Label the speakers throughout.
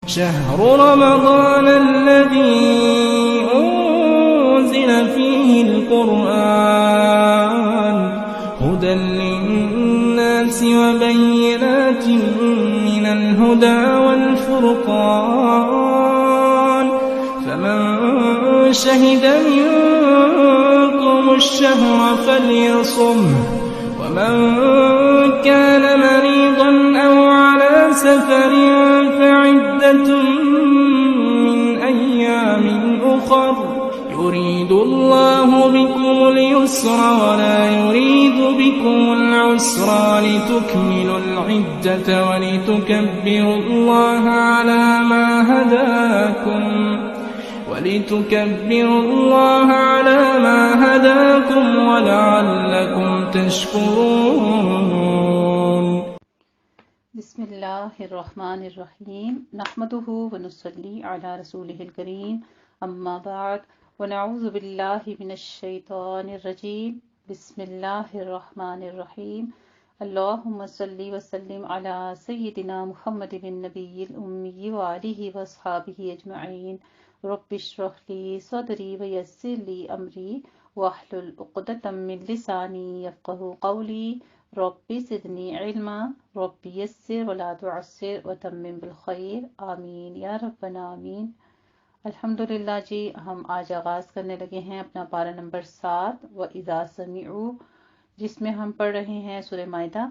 Speaker 1: شهر رمضان الذي أنزل فيه القرآن هدى للناس وبينات من الهدى والفرقان فمن شهد منكم الشهر فليصمه ومن كان مريضا أو على سفر فعدة من أيام أخر يريد الله بكم اليسر ولا يريد بكم العسر ولتكملوا العدة ولتكبروا الله على ما هداكم ولعلكم تشكرون.
Speaker 2: بسم اللہ الرحمن الرحیم نحمده ونصلی علی رسوله الکریم اما بعد ونعوذ باللہ من الشیطان الرجیم بسم اللہ الرحمن الرحیم اللہم صلی وسلم علی سیدنا محمد النبی الامی وآلہ واصحابہ اجمعین رب اشرح لی صدری ویسر لی امری واحلل عقدۃ من لسانی یفقہوا قولی رب زدنی علما رب یسر ولا تعسر وتمم بالخیر آمین یا ربنا آمین. الحمدللہ جی، ہم آج آغاز کرنے لگے ہیں اپنا پارہ نمبر 7 وَإِذَا سَمِعُوا، جس میں ہم پڑھ رہے ہیں سورہ مائدہ،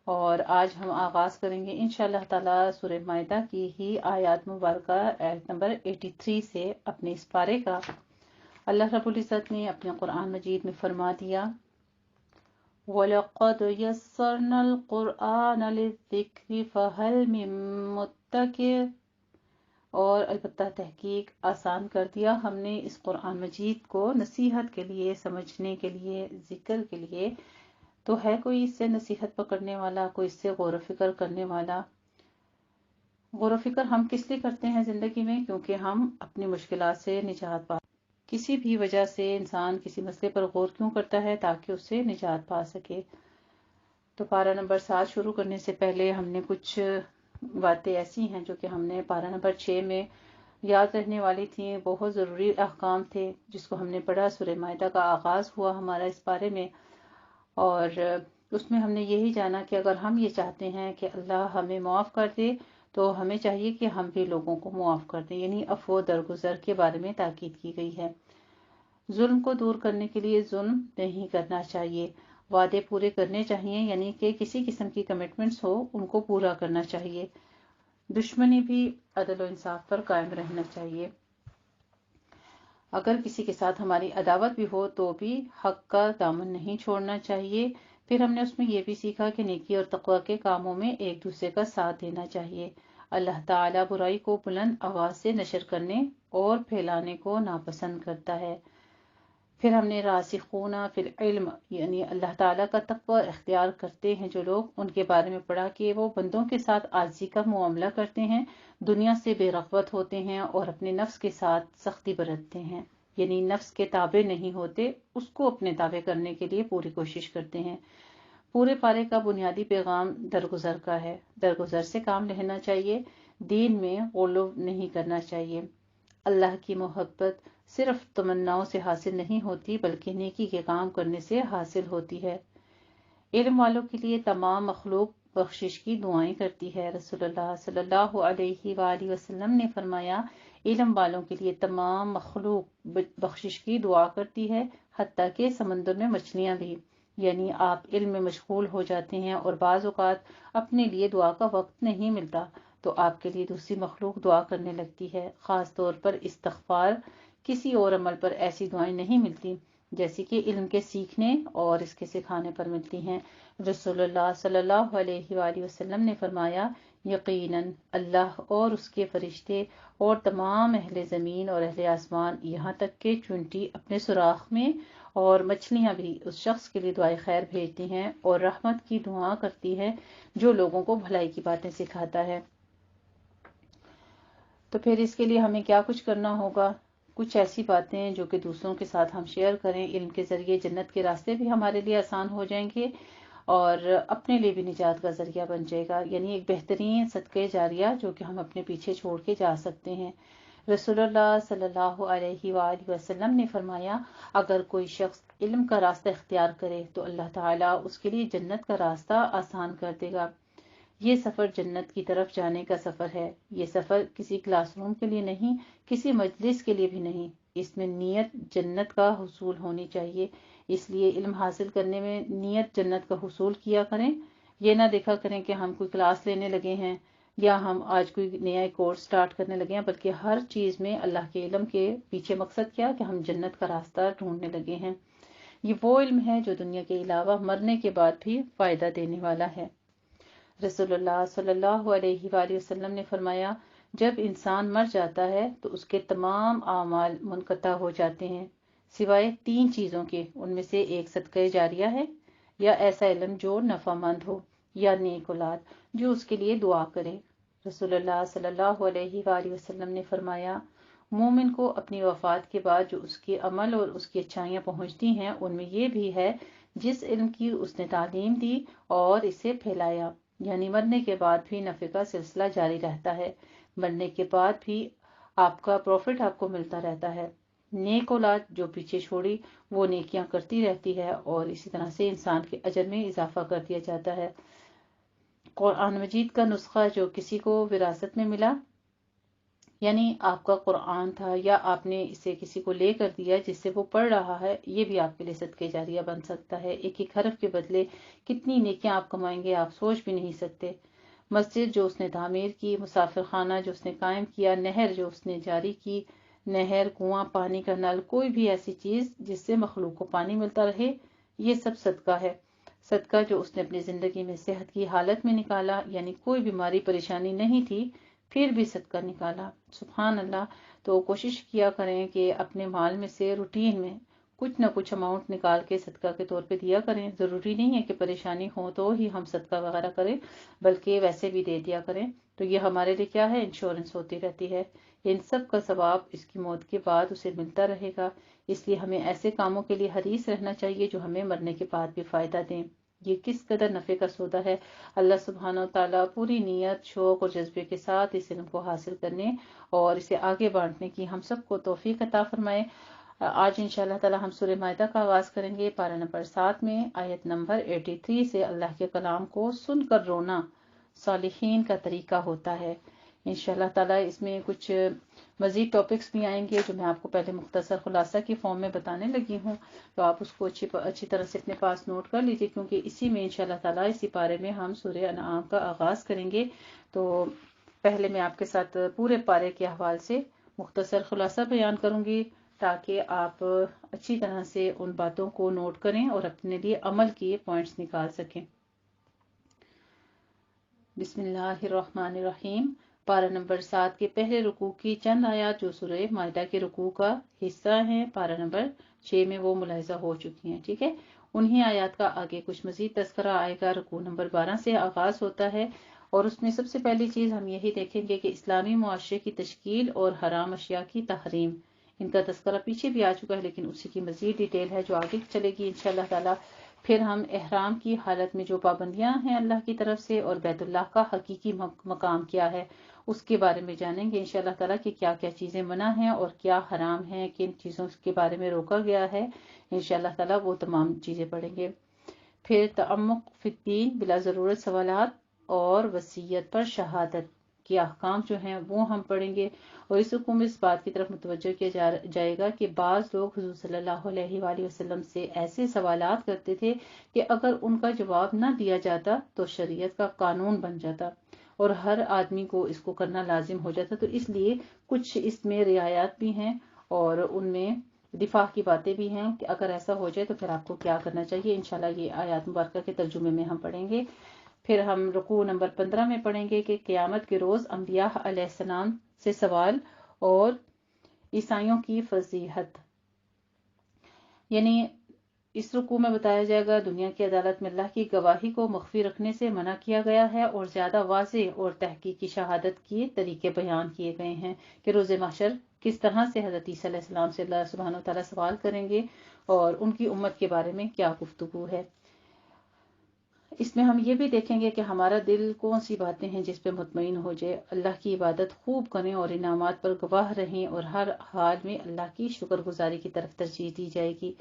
Speaker 2: اور آج ہم آغاز کریں گے انشاءاللہ تعالی سورہ مائدہ کی ہی آیات مبارکہ آیت نمبر 83 سے اپنے اس پارے کا. اللہ رب العزت نے اپنے قرآن مجید میں فرما دیا وَلَقَدْ يَسَّرْنَا الْقُرْآنَ لِلذِّكْرِ فَهَلْ مِن مُّدَّكِرٍ، اور البتہ تحقیق آسان کر دیا ہم نے اس قرآن مجید کو نصیحت کے لیے، سمجھنے کے لیے، ذکر کے لیے. تو ہے کوئی اس سے نصیحت پکڑنے والا، کوئی اس سے غور و فکر کرنے والا؟ غور و فکر ہم کس لیے کرتے ہیں زندگی میں؟ کیونکہ ہم اپنی مشکلات سے نجات پا، کسی بھی وجہ سے انسان کسی مسئلے پر غور کیوں کرتا ہے؟ تاکہ اس سے نجات پا سکے. تو پارہ نمبر 7 شروع کرنے سے پہلے ہم نے کچھ باتیں ایسی ہیں جو کہ ہم نے پارہ نمبر 6 میں یاد رہنے والی تھیں. بہت ضروری احکام تھے جس کو ہم نے پڑھا. سورہ مائدہ کا آغاز ہوا ہمارا اس بارے میں، اور اس میں ہم نے یہی جانا کہ اگر ہم یہ چاہتے ہیں کہ اللہ ہمیں معاف کر دے تو ہمیں چاہیے کہ ہم بھی لوگوں کو معاف کر دیں، یعنی عفو و درگزر کے بارے میں تاکید کی گئی ہے. ظلم کو دور کرنے کے لیے ظلم نہیں کرنا چاہیے، وعدے پورے کرنے چاہیے، یعنی کہ کسی قسم کی کمٹمنٹس ہو ان کو پورا کرنا چاہیے. دشمنی بھی عدل و انصاف پر قائم رہنا چاہیے. اگر کسی کے ساتھ ہماری عداوت بھی ہو تو بھی حق کا دامن نہیں چھوڑنا چاہیے. پھر ہم نے اس میں یہ بھی سیکھا کہ نیکی اور تقوی کے کاموں میں ایک دوسرے کا ساتھ دینا چاہیے. اللہ تعالیٰ برائی کو بلند آواز سے نشر کرنے اور پھیلانے کو ناپسند کرتا ہے. پھر ہم نے راسخون فی العلم، یعنی اللہ تعالیٰ کا تقوی اختیار کرتے ہیں جو لوگ، ان کے بارے میں پڑھا کہ وہ بندوں کے ساتھ عاجزی کا معاملہ کرتے ہیں، دنیا سے بے رغبت ہوتے ہیں اور اپنے نفس کے ساتھ سختی برتتے ہیں، یعنی نفس کے تابع نہیں ہوتے، اس کو اپنے تابع کرنے کے لیے پوری کوشش کرتے ہیں. پورے پارے کا بنیادی پیغام درگزر کا ہے. درگزر سے کام لینا چاہیے، دین میں غلو نہیں کرنا چاہیے. اللہ کی محبت صرف تمناؤں سے حاصل نہیں ہوتی بلکہ نیکی کے کام کرنے سے حاصل ہوتی ہے. علم والوں کے لیے تمام مخلوق بخشش کی دعائیں کرتی ہے. رسول اللہ صلی اللہ علیہ وآلہ وسلم نے فرمایا علم والوں کے لیے تمام مخلوق بخشش کی دعا کرتی ہے، حتیٰ کہ سمندر میں مچھلیاں بھی. یعنی آپ علم میں مشغول ہو جاتے ہیں اور بعض اوقات اپنے لیے دعا کا وقت نہیں ملتا تو آپ کے لیے دوسری مخلوق دعا کرنے لگتی ہے. خاص طور پر استغفار، کسی اور عمل پر ایسی دعائیں نہیں ملتی جیسے کہ علم کے سیکھنے اور اس کے سکھانے پر ملتی ہیں. رسول اللہ صلی اللہ علیہ وآلہ وسلم نے فرمایا یقیناً اللہ اور اس کے فرشتے اور تمام اہل زمین اور اہل آسمان، یہاں تک کہ چونٹی اپنے سوراخ میں اور مچھلیاں بھی اس شخص کے لیے دعائیں خیر بھیجتی ہیں اور رحمت کی دعا کرتی ہے جو لوگوں کو بھلائی کی باتیں سکھاتا ہے. تو پھر اس کے لیے ہمیں کیا کچھ کرنا ہوگا؟ کچھ ایسی باتیں جو کہ دوسروں کے ساتھ ہم شیئر کریں، علم کے ذریعے جنت کے راستے بھی ہمارے لیے آسان ہو جائیں گے اور اپنے لیے بھی نجات کا ذریعہ بن جائے گا، یعنی ایک بہترین صدقہ جاریہ جو کہ ہم اپنے پیچھے چھوڑ کے جا سکتے ہیں۔ رسول اللہ صلی اللہ علیہ وآلہ وسلم نے فرمایا، اگر کوئی شخص علم کا راستہ اختیار کرے تو اللہ تعالیٰ اس کے لیے جنت کا راستہ آسان کر دے گا۔ یہ سفر جنت کی طرف جانے کا سفر ہے۔ یہ سفر کسی کلاس روم کے لیے نہیں، کسی مجلس کے لیے بھی نہیں، اس میں نیت جنت کا حصول ہونی چاہیے۔ اس لیے علم حاصل کرنے میں نیت جنت کا حصول کیا کریں۔ یہ نہ دیکھا کریں کہ ہم کوئی کلاس لینے لگے ہیں یا ہم آج کوئی نیا کورس سٹارٹ کرنے لگے ہیں، بلکہ ہر چیز میں اللہ کے علم کے پیچھے مقصد کیا کہ ہم جنت کا راستہ ڈھونڈنے لگے ہیں۔ یہ وہ علم ہے جو دنیا کے علاوہ مرنے کے بعد بھی فائدہ دینے والا ہے۔ رسول اللہ صلی اللہ علیہ وآلہ وسلم نے فرمایا، جب انسان مر جاتا ہے تو اس کے تمام اعمال منقطع ہو جاتے ہیں سوائے 3 چیزوں کے، ان میں سے ایک صدقہ جاریہ ہے، یا ایسا علم جو نفع مند ہو، یا نیک اولاد جو اس کے لیے دعا کرے۔ رسول اللہ صلی اللہ علیہ وآلہ وسلم نے فرمایا، مومن کو اپنی وفات کے بعد جو اس کے عمل اور اس کی اچھائیاں پہنچتی ہیں، ان میں یہ بھی ہے جس علم کی اس نے تعلیم دی اور اسے پھیلایا، یعنی مرنے کے بعد بھی نفع کا سلسلہ جاری رہتا ہے، مرنے کے بعد بھی آپ کا پروفٹ آپ کو ملتا رہتا ہے۔ نیک اولاد جو پیچھے چھوڑی وہ نیکیاں کرتی رہتی ہے، اور اسی طرح سے انسان کے اجر میں اضافہ کر دیا جاتا ہے۔ قرآن مجید کا نسخہ جو کسی کو وراثت میں ملا، یعنی آپ کا قرآن تھا یا آپ نے اسے کسی کو لے کر دیا جس سے وہ پڑھ رہا ہے، یہ بھی آپ کے لیے صدقہ جاریہ بن سکتا ہے۔ ایک ایک حرف کے بدلے کتنی نیکیاں آپ کمائیں گے آپ سوچ بھی نہیں سکتے۔ مسجد جو اس نے تعمیر کی، مسافر خانہ جو اس نے قائم کیا، نہر جو اس نے جاری کی، نہر، کنواں، پانی کا نل، کوئی بھی ایسی چیز جس سے مخلوق کو پانی ملتا رہے، یہ سب صدقہ ہے۔ صدقہ جو اس نے اپنی زندگی میں صحت کی حالت میں نکالا، یعنی کوئی بیماری پریشانی نہیں تھی پھر بھی صدقہ نکالا، سبحان اللہ۔ تو کوشش کیا کریں کہ اپنے مال میں سے روٹین میں کچھ نہ کچھ اماؤنٹ نکال کے صدقہ کے طور پہ دیا کریں۔ ضروری نہیں ہے کہ پریشانی ہو تو ہی ہم صدقہ وغیرہ کریں، بلکہ ویسے بھی دے دیا کریں، تو یہ ہمارے لیے کیا ہے، انشورنس ہوتی رہتی ہے۔ ان سب کا ثواب اس کی موت کے بعد اسے ملتا رہے گا، اس لیے ہمیں ایسے کاموں کے لیے حریص رہنا چاہیے جو ہمیں مرنے کے بعد بھی فائدہ دیں۔ یہ کس قدر نفع کا سودا ہے۔ اللہ سبحانہ و تعالیٰ پوری نیت، شوق اور جذبے کے ساتھ اس علم کو حاصل کرنے اور اسے آگے بانٹنے کی ہم سب کو توفیق عطا فرمائے۔ آج انشاءاللہ تعالیٰ ہم سورہ مائدہ کا آغاز کریں گے، پارہ نمبر 7 میں آیت نمبر 83 سے۔ اللہ کے کلام کو سن کر رونا صالحین کا طریقہ ہوتا ہے۔ انشاءاللہ تعالیٰ اس میں کچھ مزید ٹاپکس بھی آئیں گے جو میں آپ کو پہلے مختصر خلاصہ کی فارم میں بتانے لگی ہوں، تو آپ اس کو اچھی طرح سے اپنے پاس نوٹ کر لیجیے، کیونکہ اسی میں انشاءاللہ تعالیٰ اسی پارے میں ہم سورہ انعام کا آغاز کریں گے۔ تو پہلے میں آپ کے ساتھ پورے پارے کے حوالے سے مختصر خلاصہ بیان کروں گی تاکہ آپ اچھی طرح سے ان باتوں کو نوٹ کریں اور اپنے لیے عمل کے پوائنٹس نکال سکیں۔ بسم اللہ الرحمن الرحیم۔ پارہ نمبر 7 کے پہلے رکوع کی چند آیات جو سورہ مائدہ کے رکوع کا حصہ ہیں، پارہ نمبر 6 میں وہ ملاحظہ ہو چکی ہیں، ٹھیک ہے۔ انہی آیات کا آگے کچھ مزید تذکرہ آئے گا۔ رکوع نمبر 12 سے آغاز ہوتا ہے، اور اس میں سب سے پہلی چیز ہم یہی دیکھیں گے کہ اسلامی معاشرے کی تشکیل اور حرام اشیاء کی تحریم۔ ان کا تذکرہ پیچھے بھی آ چکا ہے، لیکن اسی کی مزید ڈیٹیل ہے جو آگے چلے گی انشاءاللہ تعالیٰ۔ پھر ہم احرام کی حالت میں جو پابندیاں ہیں اللہ کی طرف سے اور بیت اللہ کا حقیقی مقام کیا ہے اس کے بارے میں جانیں گے انشاءاللہ تعالیٰ کہ کیا کیا چیزیں منع ہیں اور کیا حرام ہیں، کن چیزوں کے بارے میں روکا گیا ہے، انشاءاللہ تعالیٰ وہ تمام چیزیں پڑھیں گے۔ پھر تعمق فی الدین، بلا ضرورت سوالات اور وصیت پر شہادت کے احکام جو ہیں وہ ہم پڑھیں گے، اور اس رکوع میں اس بات کی طرف متوجہ کیا جائے گا کہ بعض لوگ حضور صلی اللہ علیہ وآلہ وسلم سے ایسے سوالات کرتے تھے کہ اگر ان کا جواب نہ دیا جاتا تو شریعت کا قانون بن جاتا اور ہر آدمی کو اس کو کرنا لازم ہو جاتا، تو اس لیے کچھ اس میں رعایات بھی ہیں اور ان میں دفاع کی باتیں بھی ہیں کہ اگر ایسا ہو جائے تو پھر آپ کو کیا کرنا چاہیے۔ انشاءاللہ یہ آیات مبارکہ کے ترجمے میں ہم پڑھیں گے۔ پھر ہم رکوع نمبر 15 میں پڑھیں گے کہ قیامت کے روز انبیاء علیہ السلام سے سوال اور عیسائیوں کی فضیحت، یعنی اس رکوع میں بتایا جائے گا دنیا کی عدالت میں اللہ کی گواہی کو مخفی رکھنے سے منع کیا گیا ہے، اور زیادہ واضح اور تحقیقی شہادت کے طریقے بیان کیے گئے ہیں کہ روز محشر کس طرح سے حضرت عیسیٰ علیہ السلام سے اللہ سبحانہ و تعالیٰ سوال کریں گے اور ان کی امت کے بارے میں کیا گفتگو ہے۔ اس میں ہم یہ بھی دیکھیں گے کہ ہمارا دل کون سی باتیں ہیں جس پہ مطمئن ہو جائے، اللہ کی عبادت خوب کریں اور انعامات پر گواہ رہیں، اور ہر حال میں اللہ کی شکر گزاری کی طرف ترجیح دی جائے گی۔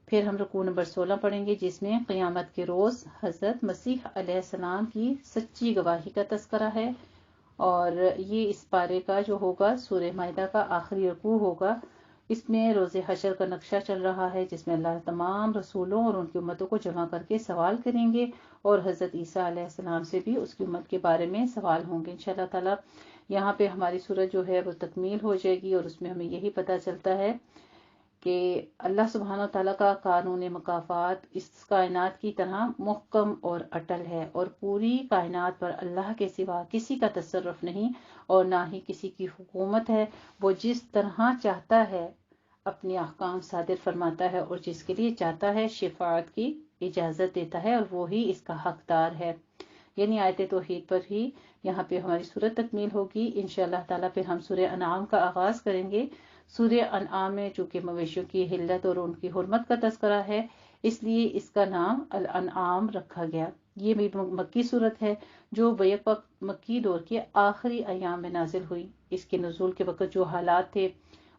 Speaker 2: پھر ہم رکوع نمبر 16 پڑھیں گے، جس میں قیامت کے روز حضرت مسیح علیہ السلام کی سچی گواہی کا تذکرہ ہے، اور یہ اس پارے کا جو ہوگا سورہ مائدہ کا آخری رکوع ہوگا۔ اس میں روز حشر کا نقشہ چل رہا ہے، جس میں اللہ تمام رسولوں اور ان کی امتوں کو جمع کر کے سوال کریں گے، اور حضرت عیسیٰ علیہ السلام سے بھی اس کی امت کے بارے میں سوال ہوں گے انشاءاللہ تعالی۔ یہاں پہ ہماری سورت جو ہے وہ تکمیل ہو جائے گی، اور اس میں ہمیں یہی پتہ چلتا ہے کہ اللہ سبحانہ وتعالیٰ کا قانون مکافات اس کائنات کی طرح محکم اور اٹل ہے، اور پوری کائنات پر اللہ کے سوا کسی کا تصرف نہیں، اور نہ ہی کسی کی حکومت ہے۔ وہ جس طرح چاہتا ہے اپنے احکام صادر فرماتا ہے، اور جس کے لیے چاہتا ہے شفاعت کی اجازت دیتا ہے، اور وہی اس کا حقدار ہے۔ یعنی آیت توحید پر ہی یہاں پہ ہماری سورت تکمیل ہوگی انشاءاللہ تعالیٰ۔ پھر ہم سورہ انعام کا آغاز کریں گے۔ سورہ انعام میں چونکہ مویشیوں کی حلت اور ان کی حرمت کا تذکرہ ہے، اس لیے اس کا نام الانعام رکھا گیا۔ یہ بھی مکی صورت ہے جو بیک وقت مکی دور کے آخری ایام میں نازل ہوئی۔ اس کے نزول کے وقت جو حالات تھے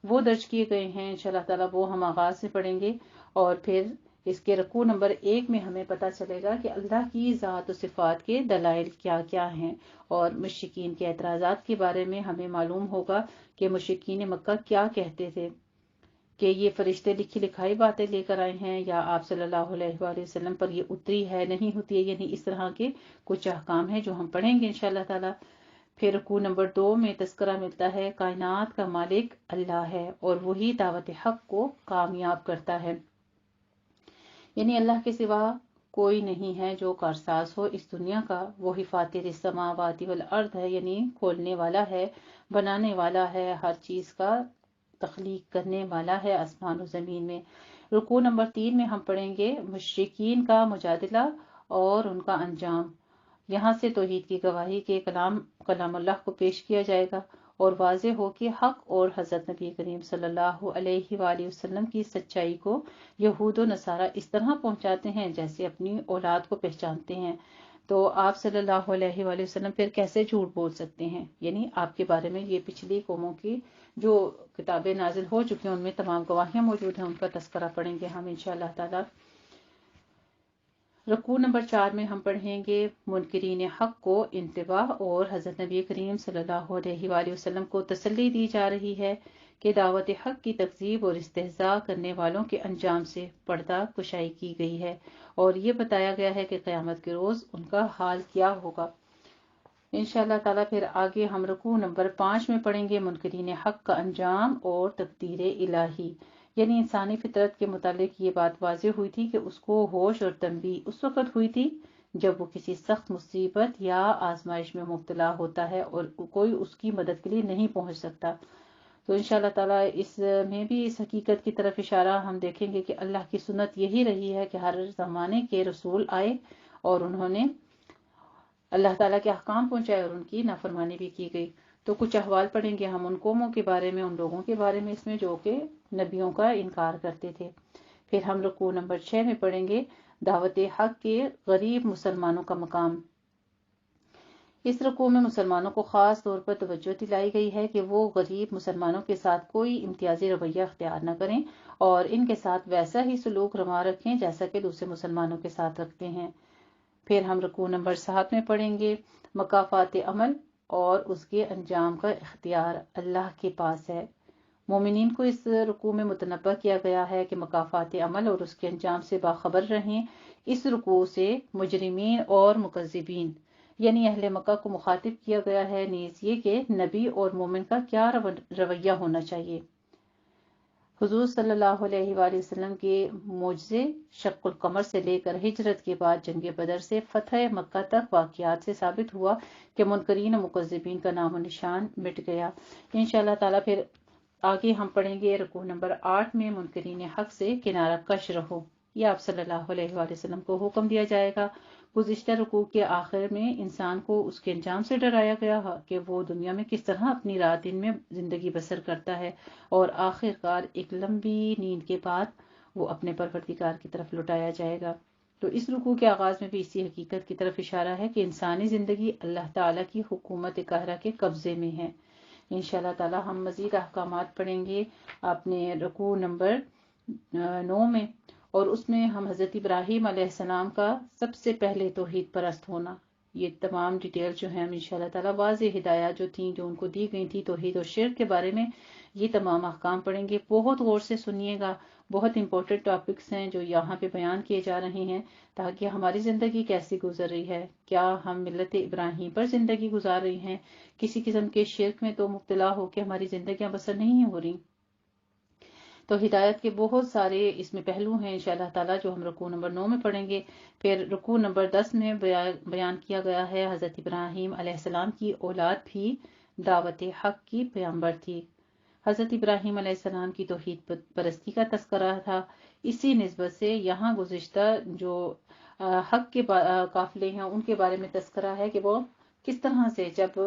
Speaker 2: وہ درج کیے گئے ہیں انشاءاللہ تعالیٰ، وہ ہم آغاز سے پڑھیں گے، اور پھر اس کے رکوع نمبر 1 میں ہمیں پتہ چلے گا کہ اللہ کی ذات و صفات کے دلائل کیا کیا ہیں، اور مشرکین کے اعتراضات کے بارے میں ہمیں معلوم ہوگا کہ مشرکین مکہ کیا کہتے تھے، کہ یہ فرشتے لکھی لکھائی باتیں لے کر آئے ہیں، یا آپ صلی اللہ علیہ وآلہ وسلم پر یہ اتری ہے نہیں ہوتی ہے، یعنی اس طرح کے کچھ احکام ہیں جو ہم پڑھیں گے انشاءاللہ تعالیٰ۔ پھر رکوع نمبر 2 میں تذکرہ ملتا ہے کائنات کا مالک اللہ ہے، اور وہی دعوت حق کو کامیاب کرتا ہے، یعنی اللہ کے سوا کوئی نہیں ہے جو کارساز ہو اس دنیا کا۔ وہی فاطر السماوات والارض ہے، یعنی کھولنے والا ہے، بنانے والا ہے، ہر چیز کا تخلیق کرنے والا ہے آسمان و زمین میں۔ رکوع نمبر 3 میں ہم پڑھیں گے مشرکین کا مجادلہ اور ان کا انجام۔ یہاں سے توحید کی گواہی کے کلام اللہ کو پیش کیا جائے گا، اور واضح ہو کہ حق اور حضرت نبی کریم صلی اللہ علیہ وآلہ وسلم کی سچائی کو یہود و نصارہ اس طرح پہنچاتے ہیں جیسے اپنی اولاد کو پہچانتے ہیں، تو آپ صلی اللہ علیہ وآلہ وسلم پھر کیسے جھوٹ بول سکتے ہیں؟ یعنی آپ کے بارے میں یہ پچھلی قوموں کی جو کتابیں نازل ہو چکی ہیں ان میں تمام گواہیاں موجود ہیں، ان کا تذکرہ پڑھیں گے ہم انشاءاللہ تعالی۔ رکوع نمبر 4 میں ہم پڑھیں گے منکرین حق کو انتباہ، اور حضرت نبی کریم صلی اللہ علیہ وآلہ وسلم کو تسلی دی جا رہی ہے کہ دعوت حق کی تکذیب اور استہزاء کرنے والوں کے انجام سے پردہ کشائی کی گئی ہے، اور یہ بتایا گیا ہے کہ قیامت کے روز ان کا حال کیا ہوگا انشاءاللہ تعالیٰ۔ پھر آگے ہم رکوع نمبر 5 میں پڑھیں گے منکرین حق کا انجام اور تقدیر الہی، یعنی انسانی فطرت کے متعلق یہ بات واضح ہوئی تھی کہ اس کو ہوش اور تنبیہ اس وقت ہوئی تھی جب وہ کسی سخت مصیبت یا آزمائش میں مبتلا ہوتا ہے، اور کوئی اس کی مدد کے لیے نہیں پہنچ سکتا۔ تو انشاءاللہ تعالیٰ اس میں بھی اس حقیقت کی طرف اشارہ ہم دیکھیں گے کہ اللہ کی سنت یہی رہی ہے کہ ہر زمانے کے رسول آئے اور انہوں نے اللہ تعالیٰ کے احکام پہنچائے، اور ان کی نافرمانی بھی کی گئی۔ تو کچھ احوال پڑھیں گے ہم ان قوموں کے بارے میں، ان لوگوں کے بارے میں اس میں جو کہ نبیوں کا انکار کرتے تھے۔ پھر ہم رکوع نمبر 6 میں پڑھیں گے دعوت حق کے غریب مسلمانوں کا مقام۔ اس رکوع میں مسلمانوں کو خاص طور پر توجہ دلائی گئی ہے کہ وہ غریب مسلمانوں کے ساتھ کوئی امتیازی رویہ اختیار نہ کریں، اور ان کے ساتھ ویسا ہی سلوک روا رکھیں جیسا کہ دوسرے مسلمانوں کے ساتھ رکھتے ہیں۔ پھر ہم رکوع نمبر 7 میں پڑھیں گے مکافات عمل، اور اس کے انجام کا اختیار اللہ کے پاس ہے۔ مومنین کو اس رکوع میں متنبہ کیا گیا ہے کہ مکافات عمل اور اس کے انجام سے باخبر رہیں۔ اس رکوع سے مجرمین اور مکذبین یعنی اہل مکہ کو مخاطب کیا گیا ہے، نیز یہ کہ نبی اور مومن کا کیا رویہ ہونا چاہیے۔ حضور صلی اللہ علیہ وآلہ وسلم کے معجزے شق القمر سے لے کر ہجرت کے بعد جنگ بدر سے فتح مکہ تک واقعات سے ثابت ہوا کہ منکرین و مکذبین کا نام و نشان مٹ گیا انشاءاللہ تعالیٰ۔ پھر آگے ہم پڑھیں گے رکوع نمبر 8 میں منکرین حق سے کنارہ کش رہو، یہ آپ صلی اللہ علیہ وآلہ وسلم کو حکم دیا جائے گا۔ گزشتہ رکوع کے آخر میں انسان کو اس کے انجام سے ڈرایا گیا کہ وہ دنیا میں کس طرح اپنی رات دن میں زندگی بسر کرتا ہے، اور آخر کار ایک لمبی نیند کے بعد وہ اپنے پروردگار کی طرف لوٹایا جائے گا۔ تو اس رکوع کے آغاز میں بھی اسی حقیقت کی طرف اشارہ ہے کہ انسانی زندگی اللہ تعالیٰ کی حکومت قاہرہ کے قبضے میں ہے۔ انشاءاللہ تعالیٰ ہم مزید احکامات پڑھیں گے اپنے رکوع نمبر 9 میں، اور اس میں ہم حضرت ابراہیم علیہ السلام کا سب سے پہلے توحید پرست ہونا، یہ تمام ڈیٹیل جو ہیں ہم انشاءاللہ تعالیٰ واضح ہدایات جو تھیں، جو ان کو دی گئی تھی توحید اور شرک کے بارے میں، یہ تمام احکام پڑھیں گے۔ بہت غور سے سنیے گا، بہت امپورٹنٹ ٹاپکس ہیں جو یہاں پہ بیان کیے جا رہے ہیں، تاکہ ہماری زندگی کیسی گزر رہی ہے، کیا ہم ملت ابراہیم پر زندگی گزار رہی ہیں، کسی قسم کے شرک میں تو مبتلا ہو کے ہماری زندگیاں بسر نہیں ہو رہی۔ تو ہدایت کے بہت سارے اس میں پہلو ہیں انشاءاللہ تعالیٰ جو ہم رکوع نمبر 9 میں پڑھیں گے۔ پھر رکوع نمبر 10 میں بیان کیا گیا ہے حضرت ابراہیم علیہ السلام کی اولاد بھی دعوت حق کی پیغمبر تھی۔ حضرت ابراہیم علیہ السلام کی توحید پرستی کا تذکرہ تھا۔ اسی نسبت سے یہاں گزشتہ جو حق کے قافلے ہیں ان کے بارے میں تذکرہ ہے کہ وہ کس طرح سے جب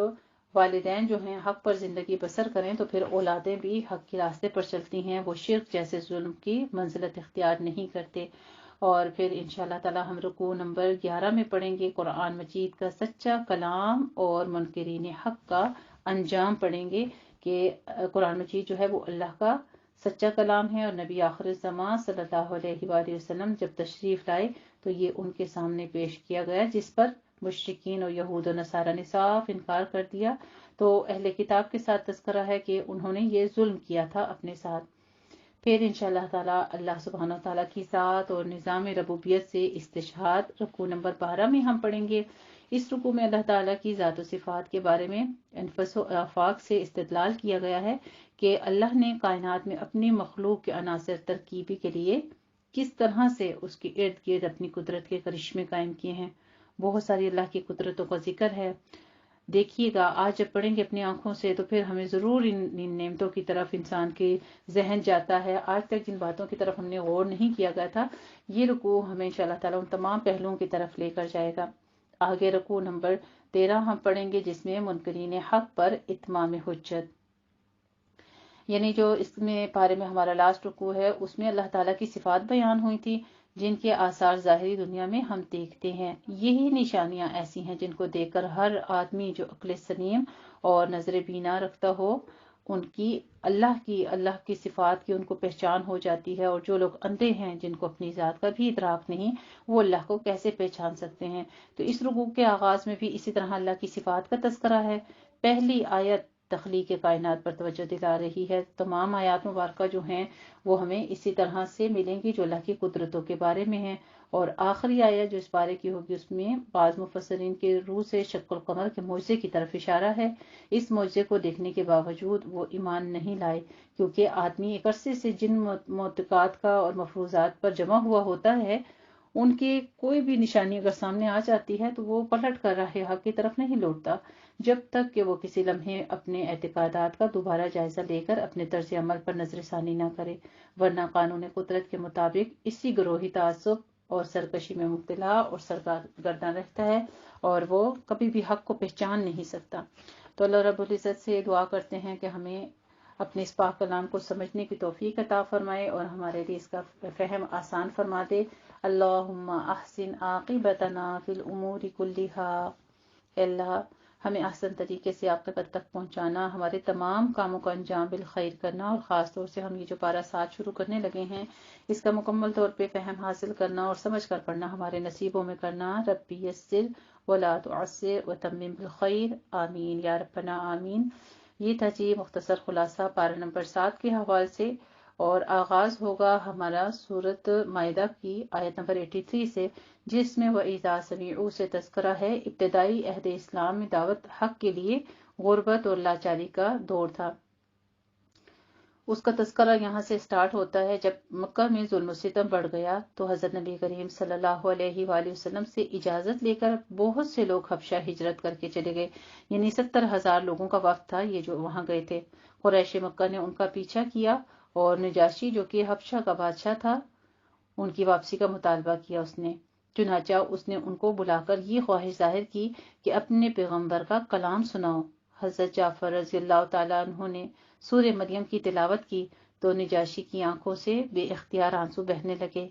Speaker 2: والدین جو ہیں حق پر زندگی بسر کریں تو پھر اولادیں بھی حق کے راستے پر چلتی ہیں، وہ شرک جیسے ظلم کی منزلت اختیار نہیں کرتے۔ اور پھر انشاءاللہ تعالی ہم رکوع نمبر 11 میں پڑھیں گے قرآن مجید کا سچا کلام اور منکرین حق کا انجام پڑھیں گے، کہ قرآن مجید جو ہے وہ اللہ کا سچا کلام ہے، اور نبی آخر الزمان صلی اللہ علیہ وآلہ وسلم جب تشریف لائے تو یہ ان کے سامنے پیش کیا گیا، جس پر مشرکین اور یہود و نصارہ نے صاف انکار کر دیا۔ تو اہل کتاب کے ساتھ تذکرہ ہے کہ انہوں نے یہ ظلم کیا تھا اپنے ساتھ۔ پھر انشاءاللہ تعالی اللہ سبحانہ وتعالیٰ کی ذات اور نظام ربوبیت سے استشہاد رکوع نمبر 12 میں ہم پڑھیں گے۔ اس رکوع میں اللہ تعالیٰ کی ذات و صفات کے بارے میں انفس و آفاق سے استدلال کیا گیا ہے کہ اللہ نے کائنات میں اپنی مخلوق کے عناصر ترکیبی کے لیے کس طرح سے اس کے ارد گرد اپنی قدرت کے کرشمے قائم کیے ہیں۔ بہت ساری اللہ کی قدرتوں کا ذکر ہے، دیکھیے گا آج جب پڑھیں گے اپنی آنکھوں سے تو پھر ہمیں ضرور ان نعمتوں کی طرف انسان کے ذہن جاتا ہے۔ آج تک جن باتوں کی طرف ہم نے غور نہیں کیا گیا تھا، یہ رکوع ہمیں انشاءاللہ تعالیٰ ان تمام پہلوؤں کی طرف لے کر جائے گا۔ آگے رکوع نمبر 13 ہم پڑھیں گے، جس میں منکرین حق پر اتمام حجت، یعنی جو اس میں پارے میں ہمارا لاسٹ رکوع ہے اس میں اللہ تعالیٰ کی صفات بیان ہوئی تھی، جن کے آثار ظاہری دنیا میں ہم دیکھتے ہیں۔ یہی نشانیاں ایسی ہیں جن کو دیکھ کر ہر آدمی جو عقل سلیم اور نظر بینا رکھتا ہو، ان کی اللہ کی صفات کی ان کو پہچان ہو جاتی ہے، اور جو لوگ اندھے ہیں جن کو اپنی ذات کا بھی ادراک نہیں، وہ اللہ کو کیسے پہچان سکتے ہیں۔ تو اس رکوع کے آغاز میں بھی اسی طرح اللہ کی صفات کا تذکرہ ہے۔ پہلی آیت تخلیق کائنات پر توجہ دلا رہی ہے۔ تمام آیات مبارکہ جو ہیں وہ ہمیں اسی طرح سے ملیں گی جو اللہ کی قدرتوں کے بارے میں ہیں، اور آخری آیت جو اس بارے کی ہوگی اس میں بعض مفسرین کے روح سے شق القمر کے معجزے کی طرف اشارہ ہے۔ اس معجزے کو دیکھنے کے باوجود وہ ایمان نہیں لائے، کیونکہ آدمی ایک عرصے سے جن معتقدات کا اور مفروضات پر جمع ہوا ہوتا ہے، ان کی کوئی بھی نشانی اگر سامنے آ جاتی ہے تو وہ پلٹ کر راہ حق کی طرف نہیں لوٹتا، جب تک کہ وہ کسی لمحے اپنے اعتقادات کا دوبارہ جائزہ لے کر اپنے طرز عمل پر نظر ثانی نہ کرے، ورنہ قانون قدرت کے مطابق اسی گروہی تعصب اور سرکشی میں مبتلا اور سرگرداں رہتا ہے، اور وہ کبھی بھی حق کو پہچان نہیں سکتا۔ تو اللہ رب العزت سے دعا کرتے ہیں کہ ہمیں اپنے اس پاک کلام کو سمجھنے کی توفیق عطا فرمائے اور ہمارے لیے اس کا فہم آسان فرما دے۔ اللہم احسن عاقبتنا فی الامور کلہا، اللہ ہمیں احسن طریقے سے عاقبت تک پہنچانا، ہمارے تمام کاموں کا انجام بالخیر کرنا، اور خاص طور سے ہم یہ جو پارہ 7 شروع کرنے لگے ہیں اس کا مکمل طور پہ فہم حاصل کرنا اور سمجھ کر پڑھنا ہمارے نصیبوں میں کرنا۔ ربی یسر ولا تعسر وتمم بالخیر، آمین یا ربنا آمین۔ یہ تھا جی مختصر خلاصہ پارہ نمبر 7 کے حوالے سے، اور آغاز ہوگا ہمارا سورۃ مائدہ کی آیت نمبر 83 سے، جس میں وَإِذَا سَمِعُوا سے تذکرہ ہے۔ ابتدائی عہد اسلام میں دعوت حق کے لیے غربت اور لاچاری کا دور تھا، اس کا تذکرہ یہاں سے سٹارٹ ہوتا ہے۔ جب مکہ میں ظلم و ستم بڑھ گیا تو حضرت نبی کریم صلی اللہ علیہ وآلہ وسلم سے اجازت لے کر بہت سے لوگ حبشہ ہجرت کر کے چلے گئے، یعنی 70,000 لوگوں کا وفد تھا یہ جو وہاں گئے تھے۔ قریش مکہ نے ان کا پیچھا کیا، اور نجاشی جو کہ حبشہ کا بادشاہ تھا ان کی واپسی کا مطالبہ کیا اس نے، چنانچہ اس نے ان کو بلا کر یہ خواہش ظاہر کی کہ اپنے پیغمبر کا کلام سناؤ۔ حضرت جعفر رضی اللہ تعالیٰ عنہ نے سورہ مریم کی تلاوت کی تو نجاشی کی آنکھوں سے بے اختیار آنسو بہنے لگے۔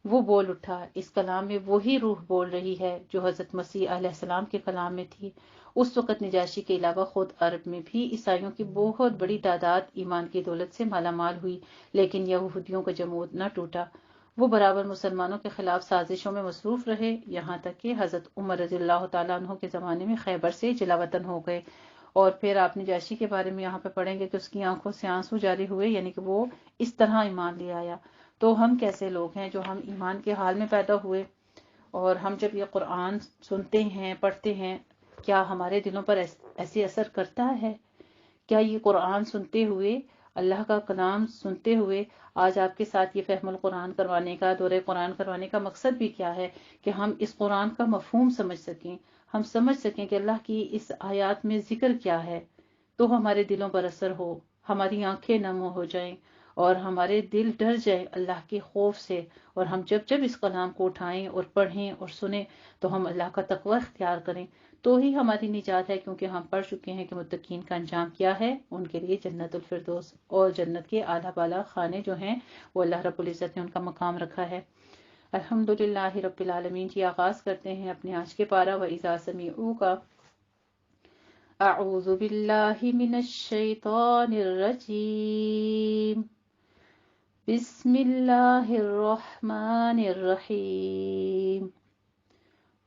Speaker 2: وہ بول اٹھا۔ اس کلام میں وہی روح بول رہی ہے جو حضرت مسیح علیہ السلام کے کلام میں تھی۔ اس وقت نجاشی کے علاوہ خود عرب میں بھی عیسائیوں کی بہت بڑی تعداد ایمان کی دولت سے مالا مال ہوئی، لیکن یہودیوں کا جمود نہ ٹوٹا۔ وہ برابر مسلمانوں کے خلاف سازشوں میں مصروف رہے، یہاں تک کہ حضرت عمر رضی اللہ تعالیٰ عنہ کے زمانے میں خیبر سے جلاوطن ہو گئے۔ اور پھر آپ نجاشی کے بارے میں یہاں پہ پڑھیں گے کہ اس کی آنکھوں سے آنسو جاری ہوئے، یعنی کہ وہ اس طرح ایمان لے آیا۔ تو ہم کیسے لوگ ہیں جو ہم ایمان کے حال میں پیدا ہوئے، اور ہم جب یہ قرآن سنتے ہیں، پڑھتے ہیں، کیا ہمارے دلوں پر ایسے اثر کرتا ہے؟ کیا یہ قرآن سنتے ہوئے، اللہ کا کلام سنتے ہوئے، آج آپ کے ساتھ یہ فہم القرآن کروانے کا، دورہ قرآن کروانے کا مقصد بھی کیا ہے کہ ہم اس قرآن کا مفہوم سمجھ سکیں، ہم سمجھ سکیں کہ اللہ کی اس آیات میں ذکر کیا ہے، تو ہمارے دلوں پر اثر ہو، ہماری آنکھیں نم ہو جائیں اور ہمارے دل ڈر جائے اللہ کے خوف سے، اور ہم جب جب اس کلام کو اٹھائیں اور پڑھیں اور سنیں تو ہم اللہ کا تقوی اختیار کریں، تو ہی ہماری نجات ہے، کیونکہ ہم پڑھ چکے ہیں کہ متقین کا انجام کیا ہے، ان کے لیے جنت الفردوس اور جنت کے اعلیٰ بالا خانے جو ہیں وہ اللہ رب العزت نے ان کا مقام رکھا ہے۔ الحمدللہ رب العالمین کی آغاز کرتے ہیں اپنے آج کے پارہ وَإِذَا سَمِعُوا کا۔ اعوذ باللہ من الشیطان الرجیم، بسم اللہ الرحمن الرحیم۔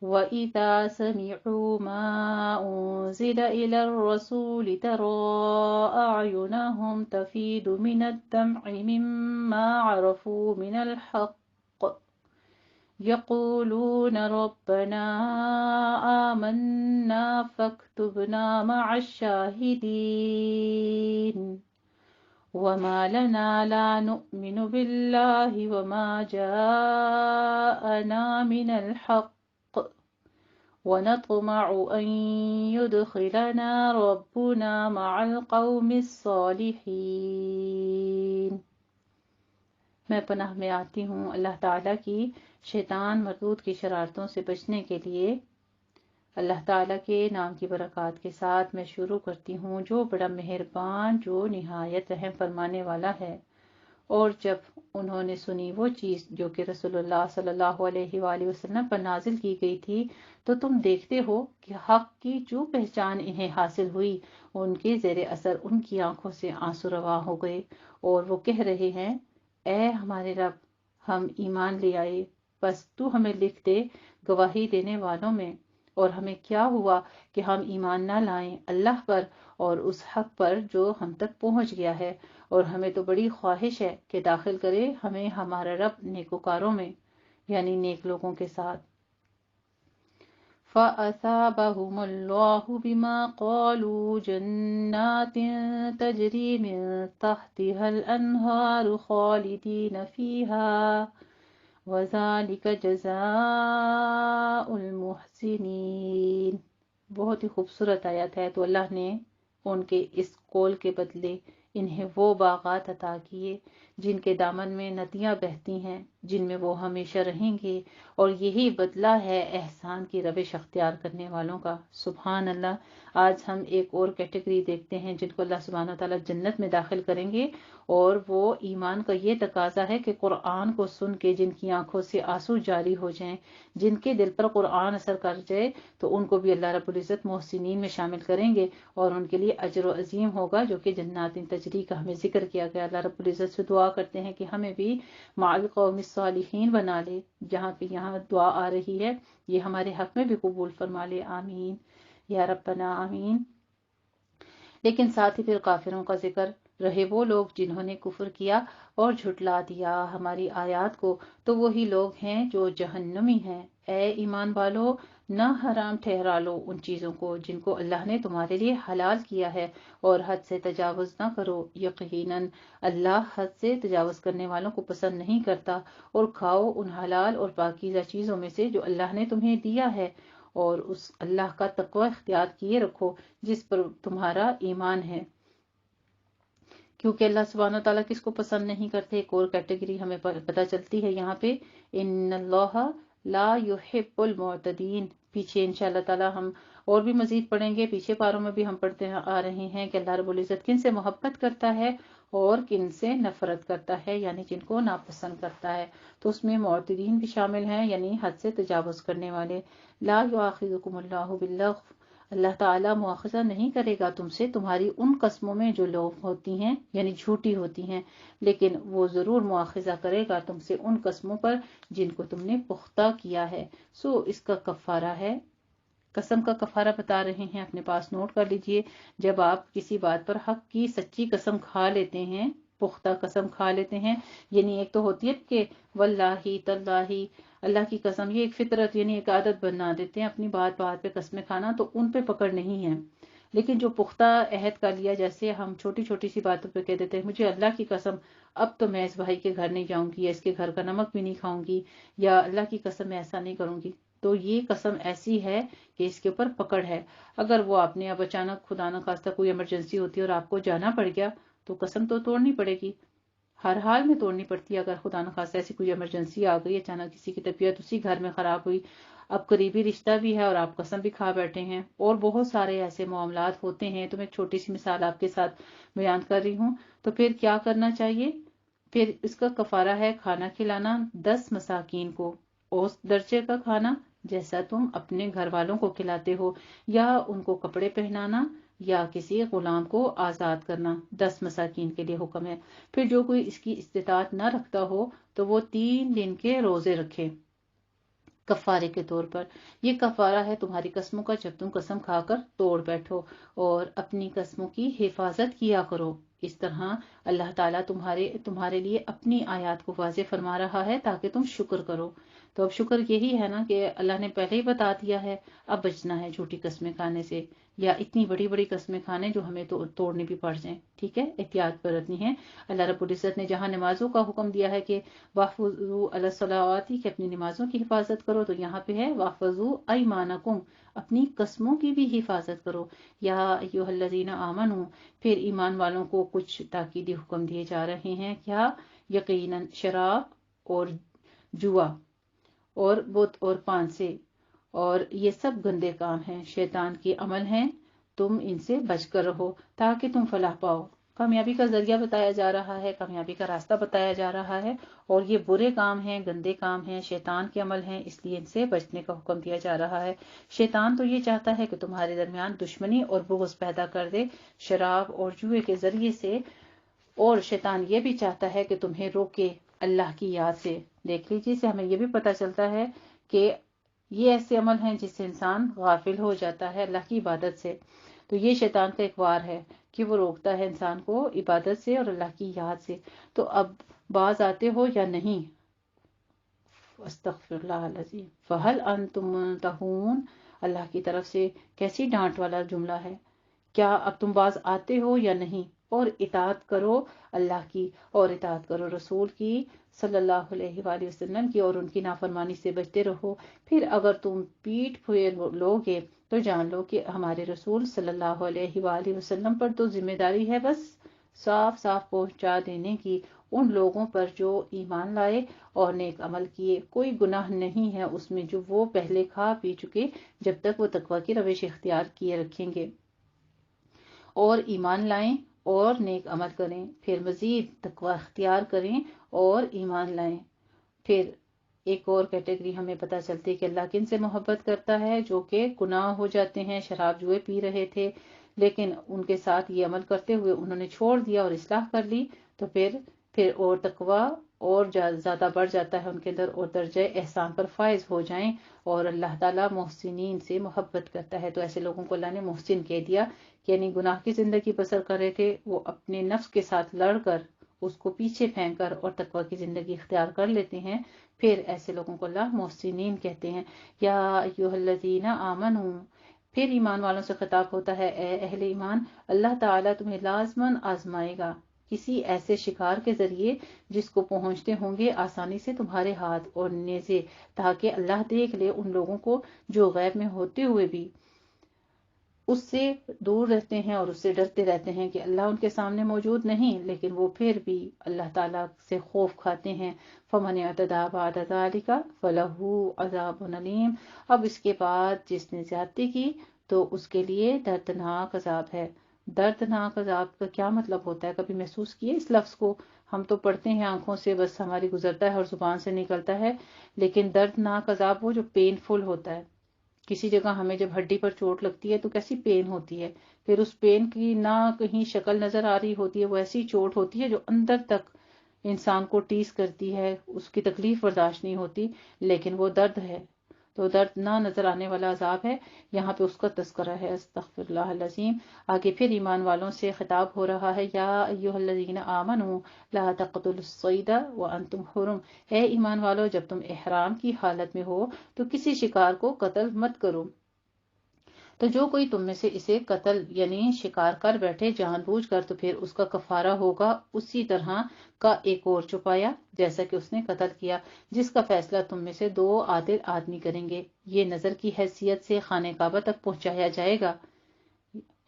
Speaker 2: وَإِذَا سَمِعُوا مَا أُنزِلَ إِلَى الرَّسُولِ تَرَىٰ أَعْيُنَهُمْ تَفِيضُ مِنَ الدَّمْعِ مِمَّا عَرَفُوا مِنَ الْحَقِّ يَقُولُونَ رَبَّنَا آمَنَّا فَاكْتُبْنَا مَعَ الشَّاهِدِينَ وَمَا لَنَا لَا نُؤْمِنُ بِاللَّهِ وَمَا جَاءَنَا مِنَ الْحَقِّ وَنَطْمَعُ أَن يُدْخِلَنَا رَبُّنَا مَعَ الْقَوْمِ الصَّالِحِينَ۔ میں پناہ میں آتی ہوں اللہ تعالیٰ کی شیطان مردود کی شرارتوں سے بچنے کے لیے۔ اللہ تعالیٰ کے نام کی برکات کے ساتھ میں شروع کرتی ہوں، جو بڑا مہربان، جو نہایت رحم فرمانے والا ہے۔ اور جب انہوں نے سنی وہ چیز جو کہ رسول اللہ صلی اللہ علیہ وآلہ وسلم پر نازل کی گئی تھی، تو تم دیکھتے ہو کہ حق کی جو پہچان انہیں حاصل ہوئی، ان کے زیر اثر ان کی آنکھوں سے آنسو رواں ہو گئے، اور وہ کہہ رہے ہیں، اے ہمارے رب، ہم ایمان لے آئے، بس تو ہمیں لکھ دے گواہی دینے والوں میں، اور ہمیں کیا ہوا کہ ہم ایمان نہ لائیں اللہ پر اور اس حق پر جو ہم تک پہنچ گیا ہے، اور ہمیں تو بڑی خواہش ہے کہ داخل کرے ہمیں ہمارا رب نیکوکاروں میں، یعنی نیک لوگوں کے ساتھ۔ فَأَثَابَهُمُ اللَّهُ بِمَا قَالُوا جَنَّاتٍ تَجْرِي مِن تَحْتِهَا الْأَنْهَارُ خَالِدِينَ فِيهَا وَذَلِكَ جَزَاءُ الْمُحْسِنِينَ۔ بہت ہی خوبصورت آیت ہے۔ تو اللہ نے ان کے اس قول کے بدلے انہیں وہ باغات عطا کیے جن کے دامن میں ندیاں بہتی ہیں، جن میں وہ ہمیشہ رہیں گے، اور یہی بدلہ ہے احسان کی روش اختیار کرنے والوں کا۔ سبحان اللہ۔ آج ہم ایک اور کیٹیگری دیکھتے ہیں جن کو اللہ سبحانہ وتعالیٰ جنت میں داخل کریں گے، اور وہ ایمان کا یہ تقاضا ہے کہ قرآن کو سن کے جن کی آنکھوں سے آنسو جاری ہو جائیں، جن کے دل پر قرآن اثر کر جائے، تو ان کو بھی اللہ رب العزت محسنین میں شامل کریں گے، اور ان کے لیے اجر و عظیم ہوگا، جو کہ جنات تجری کا ہمیں ذکر کیا گیا۔ اللہ رب العزت سے دعا کرتے ہیں کہ ہمیں بھی مع القوم الصالحین بنا لے، جہاں پہ یہاں دعا آ رہی ہے، یہ ہمارے حق میں بھی قبول فرما لے، آمین یا ربنا آمین۔ لیکن ساتھ ہی پھر کافروں کا ذکر رہے، وہ لوگ جنہوں نے کفر کیا اور جھٹلا دیا ہماری آیات کو، تو وہی لوگ ہیں جو جہنمی ہیں۔ اے ایمان والو، نہ حرام ٹھہرا لو ان چیزوں کو جن کو اللہ نے تمہارے لیے حلال کیا ہے، اور حد سے تجاوز نہ کرو، یقیناً اللہ حد سے تجاوز کرنے والوں کو پسند نہیں کرتا، اور کھاؤ ان حلال اور پاکیزہ چیزوں میں سے جو اللہ نے تمہیں دیا ہے، اور اس اللہ کا تقوی اختیار کیے رکھو جس پر تمہارا ایمان ہے، کیونکہ اللہ سبحانہ وتعالیٰ کس کو پسند نہیں کرتے۔ ایک اور کیٹیگری ہمیں پتہ چلتی ہے یہاں پہ، ان اللہ لا يحب المعتدین۔ پیچھے انشاءاللہ تعالیٰ ہم اور بھی مزید پڑھیں گے، پیچھے پاروں میں بھی ہم پڑھتے آ رہے ہیں کہ اللہ رب العزت کن سے محبت کرتا ہے اور کن سے نفرت کرتا ہے، یعنی جن کو ناپسند کرتا ہے۔ تو اس میں معتدین بھی شامل ہیں، یعنی حد سے تجاوز کرنے والے۔ لا یؤاخذکم اللہ باللغو، اللہ تعالیٰ مواخذہ نہیں کرے گا تم سے تمہاری ان قسموں میں جو لغو ہوتی ہیں یعنی جھوٹی ہوتی ہیں، لیکن وہ ضرور مواخذہ کرے گا تم سے ان قسموں پر جن کو تم نے پختہ کیا ہے۔ سو اس کا کفارہ ہے، قسم کا کفارہ بتا رہے ہیں، اپنے پاس نوٹ کر لیجئے۔ جب آپ کسی بات پر حق کی سچی قسم کھا لیتے ہیں، پختہ قسم کھا لیتے ہیں، یعنی ایک تو ہوتی ہے کہ واللہ تاللہ اللہ کی قسم، یہ ایک فطرت یعنی ایک عادت بنا دیتے ہیں اپنی بات بات پہ قسمیں کھانا، تو ان پہ پکڑ نہیں ہے۔ لیکن جو پختہ عہد کر لیا، جیسے ہم چھوٹی چھوٹی سی باتوں پہ کہہ دیتے ہیں مجھے اللہ کی قسم اب تو میں اس بھائی کے گھر نہیں جاؤں گی، یا اس کے گھر کا نمک بھی نہیں کھاؤں گی، یا اللہ کی قسم میں ایسا نہیں کروں گی، تو یہ قسم ایسی ہے کہ اس کے اوپر پکڑ ہے۔ اگر وہ آپ نے اب اچانک خدا نہ خواستہ کوئی ایمرجنسی ہوتی ہے اور آپ کو جانا پڑ گیا تو قسم تو توڑنی پڑے گی، ہر حال میں توڑنی پڑتی ہے۔ اگر خدا نہ خواستہ ایسی کوئی ایمرجنسی آ گئی، اچانک کسی کی طبیعت اسی گھر میں خراب ہوئی، اب قریبی رشتہ بھی ہے اور آپ قسم بھی کھا بیٹھے ہیں، اور بہت سارے ایسے معاملات ہوتے ہیں، تو میں ایک چھوٹی سی مثال آپ کے ساتھ بیان کر رہی ہوں۔ تو پھر کیا کرنا چاہیے؟ پھر اس کا کفارہ ہے کھانا کھلانا 10 مساکین کو، اس درجے کا کھانا جیسا تم اپنے گھر والوں کو کھلاتے ہو، یا ان کو کپڑے پہنانا، یا کسی غلام کو آزاد کرنا، 10 مساکین کے لیے حکم ہے۔ پھر جو کوئی اس کی استطاعت نہ رکھتا ہو تو وہ 3 دن کے روزے رکھے کفارے کے طور پر۔ یہ کفارہ ہے تمہاری قسموں کا جب تم قسم کھا کر توڑ بیٹھو، اور اپنی قسموں کی حفاظت کیا کرو۔ اس طرح اللہ تعالیٰ تمہارے لیے اپنی آیات کو واضح فرما رہا ہے تاکہ تم شکر کرو۔ تو اب شکر یہی ہے نا کہ اللہ نے پہلے ہی بتا دیا ہے، اب بچنا ہے جھوٹی قسمیں کھانے سے، یا اتنی بڑی بڑی قسمیں کھانے جو ہمیں تو توڑنی بھی پڑ جائیں، ٹھیک ہے، احتیاط برتنی ہے۔ اللہ رب العزت نے جہاں نمازوں کا حکم دیا ہے کہ واحفظوا علی الصلوات، کہ اپنی نمازوں کی حفاظت کرو، تو یہاں پہ ہے واحفظوا ایمانکم، اپنی قسموں کی بھی حفاظت کرو۔ یا ایھا الذین آمنوا، پھر ایمان والوں کو کچھ تاکیدی حکم دیے جا رہے ہیں، کیا؟ یقیناً شراب اور جوا اور بت اور پانسے اور یہ سب گندے کام ہیں، شیطان کے عمل ہیں، تم ان سے بچ کر رہو تاکہ تم فلاح پاؤ۔ کامیابی کا ذریعہ بتایا جا رہا ہے، کامیابی کا راستہ بتایا جا رہا ہے، اور یہ برے کام ہیں، گندے کام ہیں، شیطان کے عمل ہیں، اس لیے ان سے بچنے کا حکم دیا جا رہا ہے۔ شیطان تو یہ چاہتا ہے کہ تمہارے درمیان دشمنی اور بغض پیدا کر دے شراب اور جوئے کے ذریعے سے، اور شیطان یہ بھی چاہتا ہے کہ تمہیں روکے اللہ کی یاد سے۔ دیکھ لیجیے، اس سے ہمیں یہ بھی پتہ چلتا ہے کہ یہ ایسے عمل ہیں جس سے انسان غافل ہو جاتا ہے اللہ کی عبادت سے۔ تو یہ شیطان کا ایک وار ہے کہ وہ روکتا ہے انسان کو عبادت سے اور اللہ کی یاد سے۔ تو اب باز آتے ہو یا نہیں؟ استغفر اللہ العظیم، فہل انتم منتہون، اللہ کی طرف سے کیسی ڈانٹ والا جملہ ہے۔ کیا اب تم باز آتے ہو یا نہیں؟ اور اطاعت کرو اللہ کی، اور اطاعت کرو رسول کی صلی اللہ علیہ وآلہ وسلم کی، اور ان کی نافرمانی سے بچتے رہو۔ پھر اگر تم پیٹ پھیر لوگے تو جان لو کہ ہمارے رسول صلی اللہ علیہ وآلہ وسلم پر تو ذمہ داری ہے بس صاف صاف پہنچا دینے کی ان لوگوں پر جو ایمان لائے اور نیک عمل کیے۔ کوئی گناہ نہیں ہے اس میں جو وہ پہلے کھا پی چکے، جب تک وہ تقوی کی روش اختیار کیے رکھیں گے اور ایمان لائیں اور نیک عمل کریں، پھر مزید تقوی اختیار کریں اور ایمان لائیں۔ پھر ایک اور کیٹیگری ہمیں پتہ چلتی ہے کہ اللہ کن سے محبت کرتا ہے، جو کہ گناہ ہو جاتے ہیں، شراب جوئے پی رہے تھے لیکن ان کے ساتھ یہ عمل کرتے ہوئے انہوں نے چھوڑ دیا اور اصلاح کر لی، تو پھر اور تقوی اور زیادہ بڑھ جاتا ہے ان کے اندر، اور درجہ احسان پر فائز ہو جائیں، اور اللہ تعالیٰ محسنین سے محبت کرتا ہے۔ تو ایسے لوگوں کو اللہ نے محسن کہہ دیا، یعنی گناہ کی زندگی بسر کر رہے تھے، وہ اپنے نفس کے ساتھ لڑ کر اس کو پیچھے پھینک کر اور تقوی کی زندگی اختیار کر لیتے ہیں، پھر ایسے لوگوں کو اللہ محسنین کہتے ہیں۔ یا ایھا الذین آمنوا، پھر ایمان والوں سے خطاب ہوتا ہے، اے اہل ایمان، اللہ تعالیٰ تمہیں لازماً آزمائے گا کسی ایسے شکار کے ذریعے جس کو پہنچتے ہوں گے آسانی سے تمہارے ہاتھ اور نیزے، تاکہ اللہ دیکھ لے ان لوگوں کو جو غیب میں ہوتے ہوئے بھی اس سے دور رہتے ہیں اور اس سے ڈرتے رہتے ہیں کہ اللہ ان کے سامنے موجود نہیں، لیکن وہ پھر بھی اللہ تعالیٰ سے خوف کھاتے ہیں۔ فَمَنِ اعْتَدَىٰ بَعْدَ ذَٰلِكَ فَلَهُ عَذَابٌ أَلِيمٌ، اب اس کے بعد جس نے زیادتی کی تو اس کے لیے دردناک عذاب ہے۔ دردناک عذاب کا کیا مطلب ہوتا ہے؟ کبھی محسوس کیے اس لفظ کو؟ ہم تو پڑھتے ہیں آنکھوں سے، بس ہماری گزرتا ہے اور زبان سے نکلتا ہے، لیکن دردناک عذاب وہ جو پینفل ہوتا ہے۔ کسی جگہ ہمیں جب ہڈی پر چوٹ لگتی ہے تو کیسی پین ہوتی ہے، پھر اس پین کی نہ کہیں شکل نظر آ رہی ہوتی ہے، وہ ایسی چوٹ ہوتی ہے جو اندر تک انسان کو ٹیس کرتی ہے، اس کی تکلیف برداشت نہیں ہوتی، لیکن وہ درد ہے، تو درد نہ نظر آنے والا عذاب ہے، یہاں پہ اس کا تذکرہ ہے۔ استغفر اللہ العظیم۔ آگے پھر ایمان والوں سے خطاب ہو رہا ہے، یا ایھا الذین آمنوا لا تقتلوا الصید وانتم حرم، اے ایمان والو جب تم احرام کی حالت میں ہو تو کسی شکار کو قتل مت کرو۔ تو جو کوئی تم میں سے اسے قتل یعنی شکار کر بیٹھے جان بوجھ کر، تو پھر اس کا کفارہ ہوگا اسی طرح کا ایک اور چھپایا جیسا کہ اس نے قتل کیا، جس کا فیصلہ تم میں سے 2 عادل آدمی کریں گے۔ یہ نظر کی حیثیت سے خانہ کعبہ تک پہنچایا جائے گا۔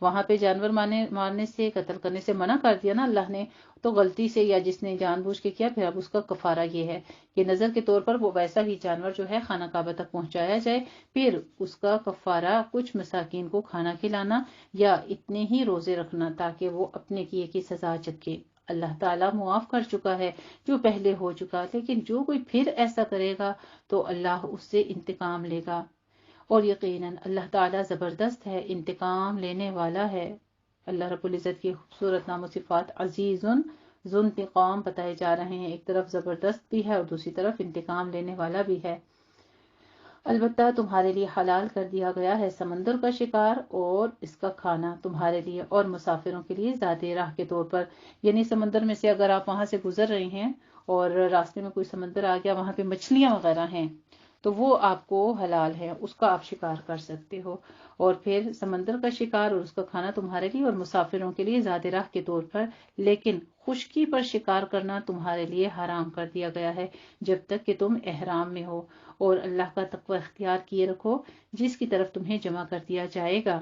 Speaker 2: وہاں پہ جانور مارنے سے، قتل کرنے سے منع کر دیا نا اللہ نے، تو غلطی سے یا جس نے جان بوجھ کے کیا، پھر اب اس کا کفارہ یہ ہے کہ نظر کے طور پر وہ ویسا ہی جانور جو ہے خانہ کعبہ تک پہنچایا جائے، پھر اس کا کفارہ کچھ مساکین کو کھانا کھلانا یا اتنے ہی روزے رکھنا تاکہ وہ اپنے کیے کی سزا چکے۔ اللہ تعالیٰ معاف کر چکا ہے جو پہلے ہو چکا، لیکن جو کوئی پھر ایسا کرے گا تو اللہ اس سے انتقام لے گا، اور یقیناً اللہ تعالیٰ زبردست ہے، انتقام لینے والا ہے۔ اللہ رب العزت کی خوبصورت نام و صفات عزیز ذو انتقام بتائے جا رہے ہیں، ایک طرف زبردست بھی ہے اور دوسری طرف انتقام لینے والا بھی ہے۔ البتہ تمہارے لیے حلال کر دیا گیا ہے سمندر کا شکار اور اس کا کھانا تمہارے لیے اور مسافروں کے لیے ذاتی راہ کے طور پر، یعنی سمندر میں سے اگر آپ وہاں سے گزر رہے ہیں اور راستے میں کوئی سمندر آ گیا، وہاں پہ مچھلیاں وغیرہ ہیں تو وہ آپ کو حلال ہے، اس کا آپ شکار کر سکتے ہو، اور پھر سمندر کا شکار اور اس کا کھانا تمہارے لیے اور مسافروں کے لیے ذاتی راہ کے طور پر، لیکن خشکی پر شکار کرنا تمہارے لیے حرام کر دیا گیا ہے جب تک کہ تم احرام میں ہو، اور اللہ کا تقوی اختیار کیے رکھو جس کی طرف تمہیں جمع کر دیا جائے گا۔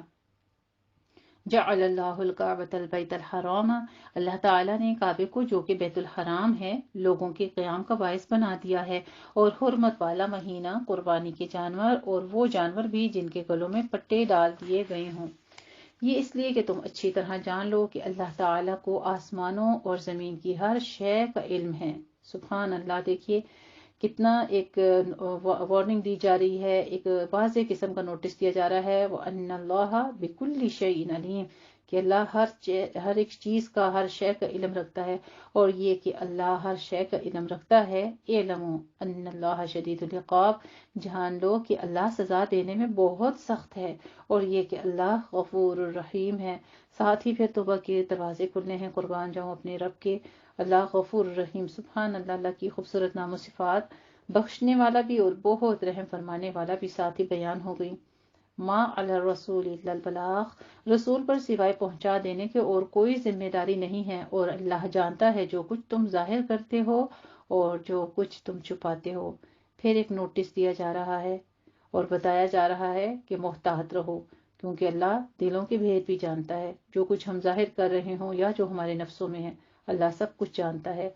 Speaker 2: جعل اللہ الکعبۃ البیت الحرام، اللہ تعالیٰ نے کعبے کو جو کہ بیت الحرام ہے لوگوں کے قیام کا باعث بنا دیا ہے، اور حرمت والا مہینہ قربانی کے جانور اور وہ جانور بھی جن کے گلوں میں پٹے ڈال دیے گئے ہوں، یہ اس لیے کہ تم اچھی طرح جان لو کہ اللہ تعالیٰ کو آسمانوں اور زمین کی ہر شے کا علم ہے۔ سبحان اللہ، دیکھیے کتنا ایک وارننگ دی جا رہی ہے، ایک واضح قسم کا نوٹس دیا جا رہا ہے، وَأَنَّ اللَّهَ بِكُلِّ شَيْءٍ عَلِيمٌ، کہ اللہ ہر ایک چیز کا، ہر شے کا علم رکھتا ہے، اور یہ کہ اللہ ہر شے کا علم رکھتا ہے۔ اعلموا ان اللہ شدید العقاب، جان لو کہ اللہ سزا دینے میں بہت سخت ہے، اور یہ کہ اللہ غفور الرحیم ہے۔ ساتھ ہی پھر توبہ کے دروازے کھلنے ہیں، قربان جاؤں اپنے رب کے، اللہ غفور الرحیم۔ سبحان اللہ، اللہ کی خوبصورت نام و صفات، بخشنے والا بھی اور بہت رحم فرمانے والا بھی ساتھ ہی بیان ہو گئی۔ ما علی الرسول الا البلاغ، رسول پر سوائے پہنچا دینے کے اور کوئی ذمہ داری نہیں ہے، اور اللہ جانتا ہے جو کچھ تم ظاہر کرتے ہو اور جو کچھ تم چھپاتے ہو۔ پھر ایک نوٹس دیا جا رہا ہے اور بتایا جا رہا ہے کہ محتاط رہو، کیونکہ اللہ دلوں کے بھید بھی جانتا ہے، جو کچھ ہم ظاہر کر رہے ہوں یا جو ہمارے نفسوں میں ہے، اللہ سب کچھ جانتا ہے۔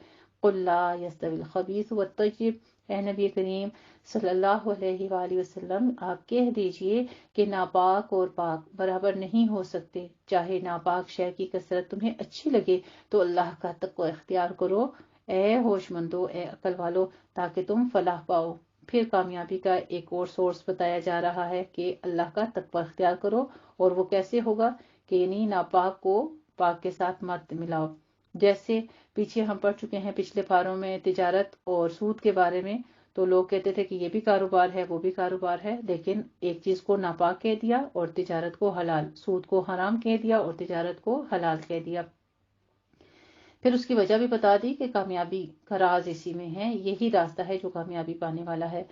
Speaker 2: قُلْ لَا يَسْتَوِي الْخَبِيثُ وَالطَّيِّبُ، اے نبی کریم صلی اللہ علیہ وآلہ وسلم آپ کہہ دیجئے کہ ناپاک اور پاک برابر نہیں ہو سکتے، چاہے ناپاک شے کی کثرت تمہیں اچھی لگے تو اللہ کا تقوی اختیار کرو، اے ہوش مندو، اے عقل والو، تاکہ تم فلاح پاؤ۔ پھر کامیابی کا ایک اور سورس بتایا جا رہا ہے کہ اللہ کا تقوی اختیار کرو، اور وہ کیسے ہوگا کہ یعنی ناپاک کو پاک کے ساتھ مت ملاؤ۔ جیسے پیچھے ہم پڑھ چکے ہیں پچھلے پاروں میں تجارت اور سود کے بارے میں، تو لوگ کہتے تھے کہ یہ بھی کاروبار ہے وہ بھی کاروبار ہے، لیکن ایک چیز کو ناپاک کہہ دیا اور تجارت کو حلال، سود کو حرام کہہ دیا اور تجارت کو حلال کہہ دیا۔ پھر اس کی وجہ بھی بتا دی کہ کامیابی کا راز اسی میں ہے، یہی راستہ ہے جو کامیابی پانے والا ہے۔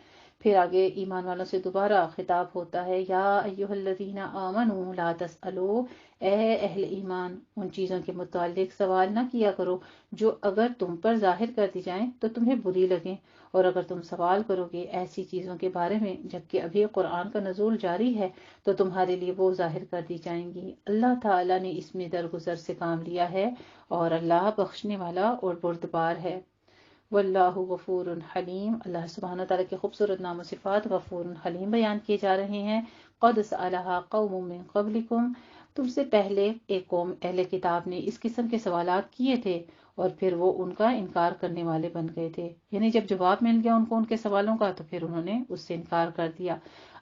Speaker 2: پھر آگے ایمان والوں سے دوبارہ خطاب ہوتا ہے، یا ایھا الذین آمنوا لا تسألوا، اے اہل ایمان ان چیزوں کے متعلق سوال نہ کیا کرو جو اگر تم پر ظاہر کر دی جائیں تو تمہیں بری لگیں، اور اگر تم سوال کرو گے ایسی چیزوں کے بارے میں جبکہ ابھی قرآن کا نزول جاری ہے تو تمہارے لیے وہ ظاہر کر دی جائیں گی۔ اللہ تعالیٰ نے اس میں درگزر سے کام لیا ہے، اور اللہ بخشنے والا اور بردبار ہے۔ واللہ غفور حلیم۔ اللہ سبحانہ تعالیٰ کے خوبصورت نام و صفات غفور حلیم بیان کیے جا رہے ہیں۔ قد سألها قوم من قبلکم، تم سے پہلے ایک قوم اہل کتاب نے اس قسم کے سوالات کیے تھے اور پھر وہ ان کا انکار کرنے والے بن گئے تھے، یعنی جب جواب مل گیا ان کو ان کے سوالوں کا تو پھر انہوں نے اس سے انکار کر دیا۔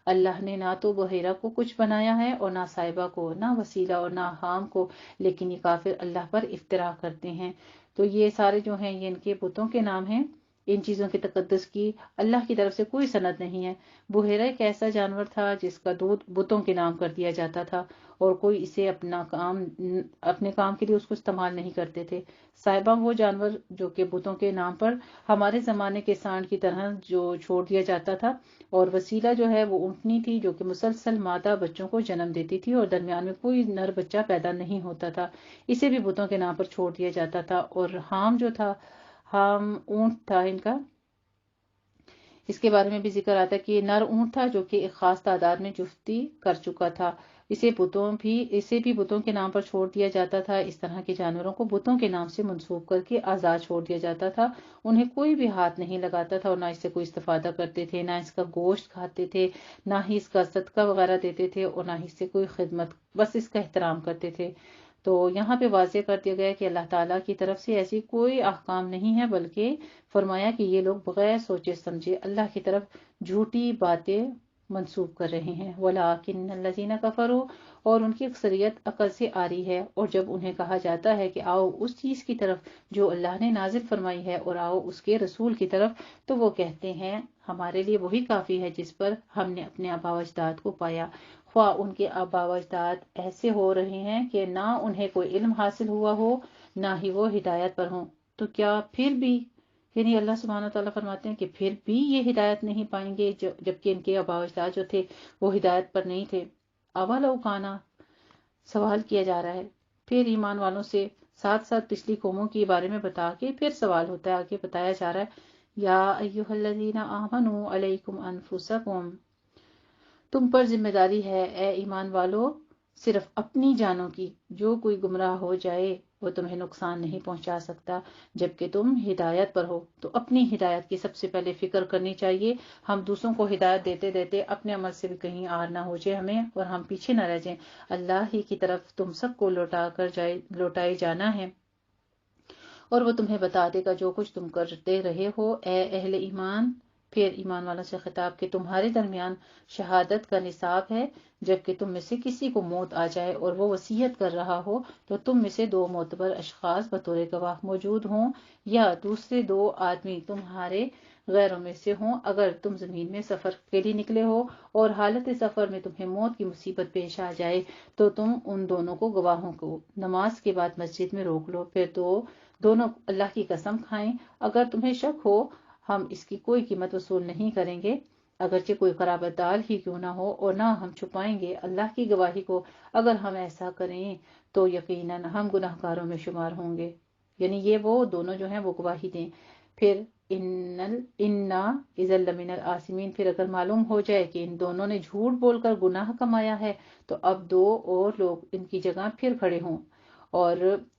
Speaker 2: اللہ نے نہ تو بحیرہ کو کچھ بنایا ہے اور نہ صاحبہ کو، نہ وسیلہ اور نہ حام کو، لیکن یہ کافر اللہ پر افترا کرتے ہیں۔ تو یہ سارے جو ہیں یہ ان کے بتوں کے نام ہیں، ان چیزوں کے تقدس کی اللہ کی طرف سے کوئی سند نہیں ہے۔ بحیرہ ایک ایسا جانور تھا جس کا دودھ بتوں کے نام کر دیا جاتا تھا اور کوئی اسے اپنے کام کے لیے اس کو استعمال نہیں کرتے تھے۔ صاحبہ وہ جانور جو کہ بتوں کے نام پر ہمارے زمانے کے سانڈ کی طرح جو چھوڑ دیا جاتا تھا، اور وسیلہ جو ہے وہ اونٹنی تھی جو کہ مسلسل مادہ بچوں کو جنم دیتی تھی اور درمیان میں کوئی نر بچہ پیدا نہیں ہوتا تھا، اسے بھی بتوں کے نام پر چھوڑ دیا جاتا تھا۔ اور حام جو تھا، حام اونٹ تھا ان کا، اس کے بارے میں بھی ذکر آتا ہے کہ یہ نر اونٹ تھا جو کہ ایک خاص تعداد میں جفتی کر چکا تھا، اسے بھی بتوں کے نام پر چھوڑ دیا جاتا تھا۔ اس طرح کے جانوروں کو بتوں کے نام سے منسوب کر کے آزاد چھوڑ دیا جاتا تھا، انہیں کوئی بھی ہاتھ نہیں لگاتا تھا اور نہ اس سے کوئی استفادہ کرتے تھے، نہ اس کا گوشت کھاتے تھے، نہ ہی اس کا صدقہ وغیرہ دیتے تھے اور نہ ہی اس سے کوئی خدمت، بس اس کا احترام کرتے تھے۔ تو یہاں پہ واضح کر دیا گیا کہ اللہ تعالیٰ کی طرف سے ایسی کوئی احکام نہیں ہے، بلکہ فرمایا کہ یہ لوگ بغیر سوچے سمجھے اللہ کی طرف جھوٹی باتیں منسوب کر رہے ہیں۔ وَلَٰكِنَّ الَّذِينَ كَفَرُوا، اور ان کی اکثریت عقل سے آ رہی ہے، اور جب انہیں کہا جاتا ہے کہ آؤ اس چیز کی طرف جو اللہ نے نازل فرمائی ہے اور آؤ اس کے رسول کی طرف، تو وہ کہتے ہیں ہمارے لیے وہی کافی ہے جس پر ہم نے اپنے آباء و اجداد کو پایا۔ خواہ ان کے آباء و اجداد ایسے ہو رہے ہیں کہ نہ انہیں کوئی علم حاصل ہوا ہو نہ ہی وہ ہدایت پر ہوں، تو کیا پھر بھی، یعنی اللہ سبحانہ تعالیٰ فرماتے ہیں کہ پھر بھی یہ ہدایت نہیں پائیں گے جبکہ ان کے آباء و اجداد جو تھے وہ ہدایت پر نہیں تھے۔ اولو کانا، سوال کیا جا رہا ہے، پھر ایمان والوں سے ساتھ ساتھ پچھلی قوموں کے بارے میں بتا کے پھر سوال ہوتا ہے، آگے بتایا جا رہا ہے یا ایھا الذین آمنوا علیکم انفسکم، تم پر ذمہ داری ہے اے ایمان والو صرف اپنی جانوں کی، جو کوئی گمراہ ہو جائے وہ تمہیں نقصان نہیں پہنچا سکتا جبکہ تم ہدایت پر ہو۔ تو اپنی ہدایت کی سب سے پہلے فکر کرنی چاہیے، ہم دوسروں کو ہدایت دیتے دیتے اپنے عمل سے بھی کہیں آر نہ ہو جائے ہمیں اور ہم پیچھے نہ رہ جائیں۔ اللہ ہی کی طرف تم سب کو لوٹائے جانا ہے اور وہ تمہیں بتا دے گا جو کچھ تم کرتے رہے ہو۔ اے اہل ایمان، پھر ایمان والوں سے خطاب کہ تمہارے درمیان شہادت کا نصاب ہے، جبکہ تم میں سے کسی کو موت آ جائے اور وہ وصیت کر رہا ہو تو تم میں سے دو معتبر اشخاص بطور گواہ موجود ہوں یا دوسرے دو آدمی تمہارے غیروں میں سے ہوں۔ اگر تم زمین میں سفر کے لیے نکلے ہو اور حالت سفر میں تمہیں موت کی مصیبت پیش آ جائے تو تم ان دونوں کو گواہوں کو نماز کے بعد مسجد میں روک لو، پھر دونوں اللہ کی قسم کھائیں، اگر تمہیں شک ہو ہم اس کی کوئی قیمت وصول نہیں کریں گے اگرچہ کوئی قرابت دار ہی کیوں نہ ہو، اور نہ ہم چھپائیں گے اللہ کی گواہی کو، اگر ہم ایسا کریں تو یقیناً ہم گناہگاروں میں شمار ہوں گے۔ یعنی یہ وہ دونوں جو ہیں وہ گواہی دیں۔ پھر انا اذا لمن الآثمین، پھر اگر معلوم ہو جائے کہ ان دونوں نے جھوٹ بول کر گناہ کمایا ہے تو اب دو اور لوگ ان کی جگہ پھر کھڑے ہوں، اور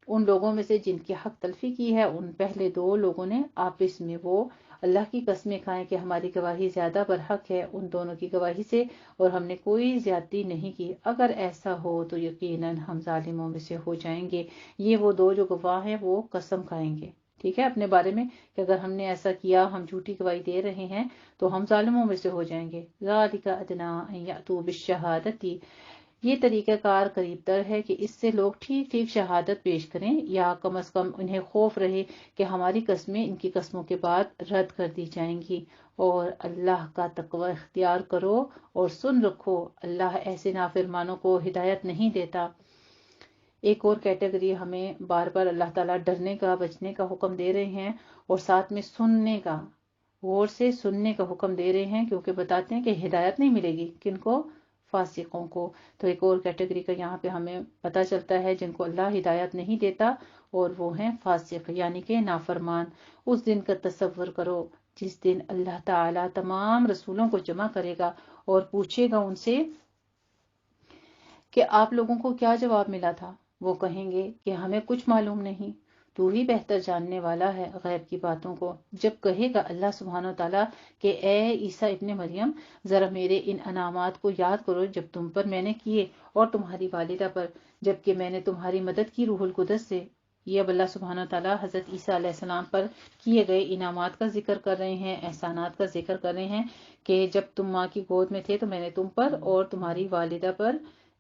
Speaker 2: ان لوگوں میں سے جن کی حق تلفی کی ہے ان پہلے دو لوگوں نے آپس میں وہ اللہ کی قسمیں کھائیں کہ ہماری گواہی زیادہ برحق ہے ان دونوں کی گواہی سے اور ہم نے کوئی زیادتی نہیں کی، اگر ایسا ہو تو یقیناً ہم ظالموں میں سے ہو جائیں گے۔ یہ وہ دو جو گواہ ہیں وہ قسم کھائیں گے، ٹھیک ہے، اپنے بارے میں کہ اگر ہم نے ایسا کیا، ہم جھوٹی گواہی دے رہے ہیں تو ہم ظالموں میں سے ہو جائیں گے۔ ذالک ادنی ان یأتوا بالشہادۃ، یہ طریقہ کار قریب تر ہے کہ اس سے لوگ ٹھیک ٹھیک شہادت پیش کریں، یا کم از کم انہیں خوف رہے کہ ہماری قسمیں ان کی قسموں کے بعد رد کر دی جائیں گی، اور اللہ کا تقوی اختیار کرو اور سن رکھو، اللہ ایسے نافرمانوں کو ہدایت نہیں دیتا۔ ایک اور کیٹیگری ہمیں بار بار اللہ تعالیٰ ڈرنے کا، بچنے کا حکم دے رہے ہیں اور ساتھ میں سننے کا، غور سے سننے کا حکم دے رہے ہیں، کیونکہ بتاتے ہیں کہ ہدایت نہیں ملے گی کن کو، فاسقوں کو۔ تو ایک اور کیٹیگری کا یہاں پہ ہمیں پتہ چلتا ہے جن کو اللہ ہدایت نہیں دیتا، اور وہ ہیں فاسق یعنی کہ نافرمان۔ اس دن کا تصور کرو جس دن اللہ تعالیٰ تمام رسولوں کو جمع کرے گا اور پوچھے گا ان سے کہ آپ لوگوں کو کیا جواب ملا تھا، وہ کہیں گے کہ ہمیں کچھ معلوم نہیں۔ تو ہی بہتر جاننے والا ہے غیب کی باتوں کو۔ جب کہے گا اللہ سبحانہ و تعالیٰ کہ اے عیسیٰ ابن مریم، ذرا میرے ان انعامات کو یاد کرو جب تم پر میں نے کیے اور تمہاری والدہ پر، جبکہ میں نے تمہاری مدد کی روح القدس سے۔ یہ اب اللہ سبحانہ و تعالیٰ حضرت عیسیٰ علیہ السلام پر کیے گئے انعامات کا ذکر کر رہے ہیں، احسانات کا ذکر کر رہے ہیں کہ جب تم ماں کی گود میں تھے تو میں نے تم پر اور تمہاری والدہ پر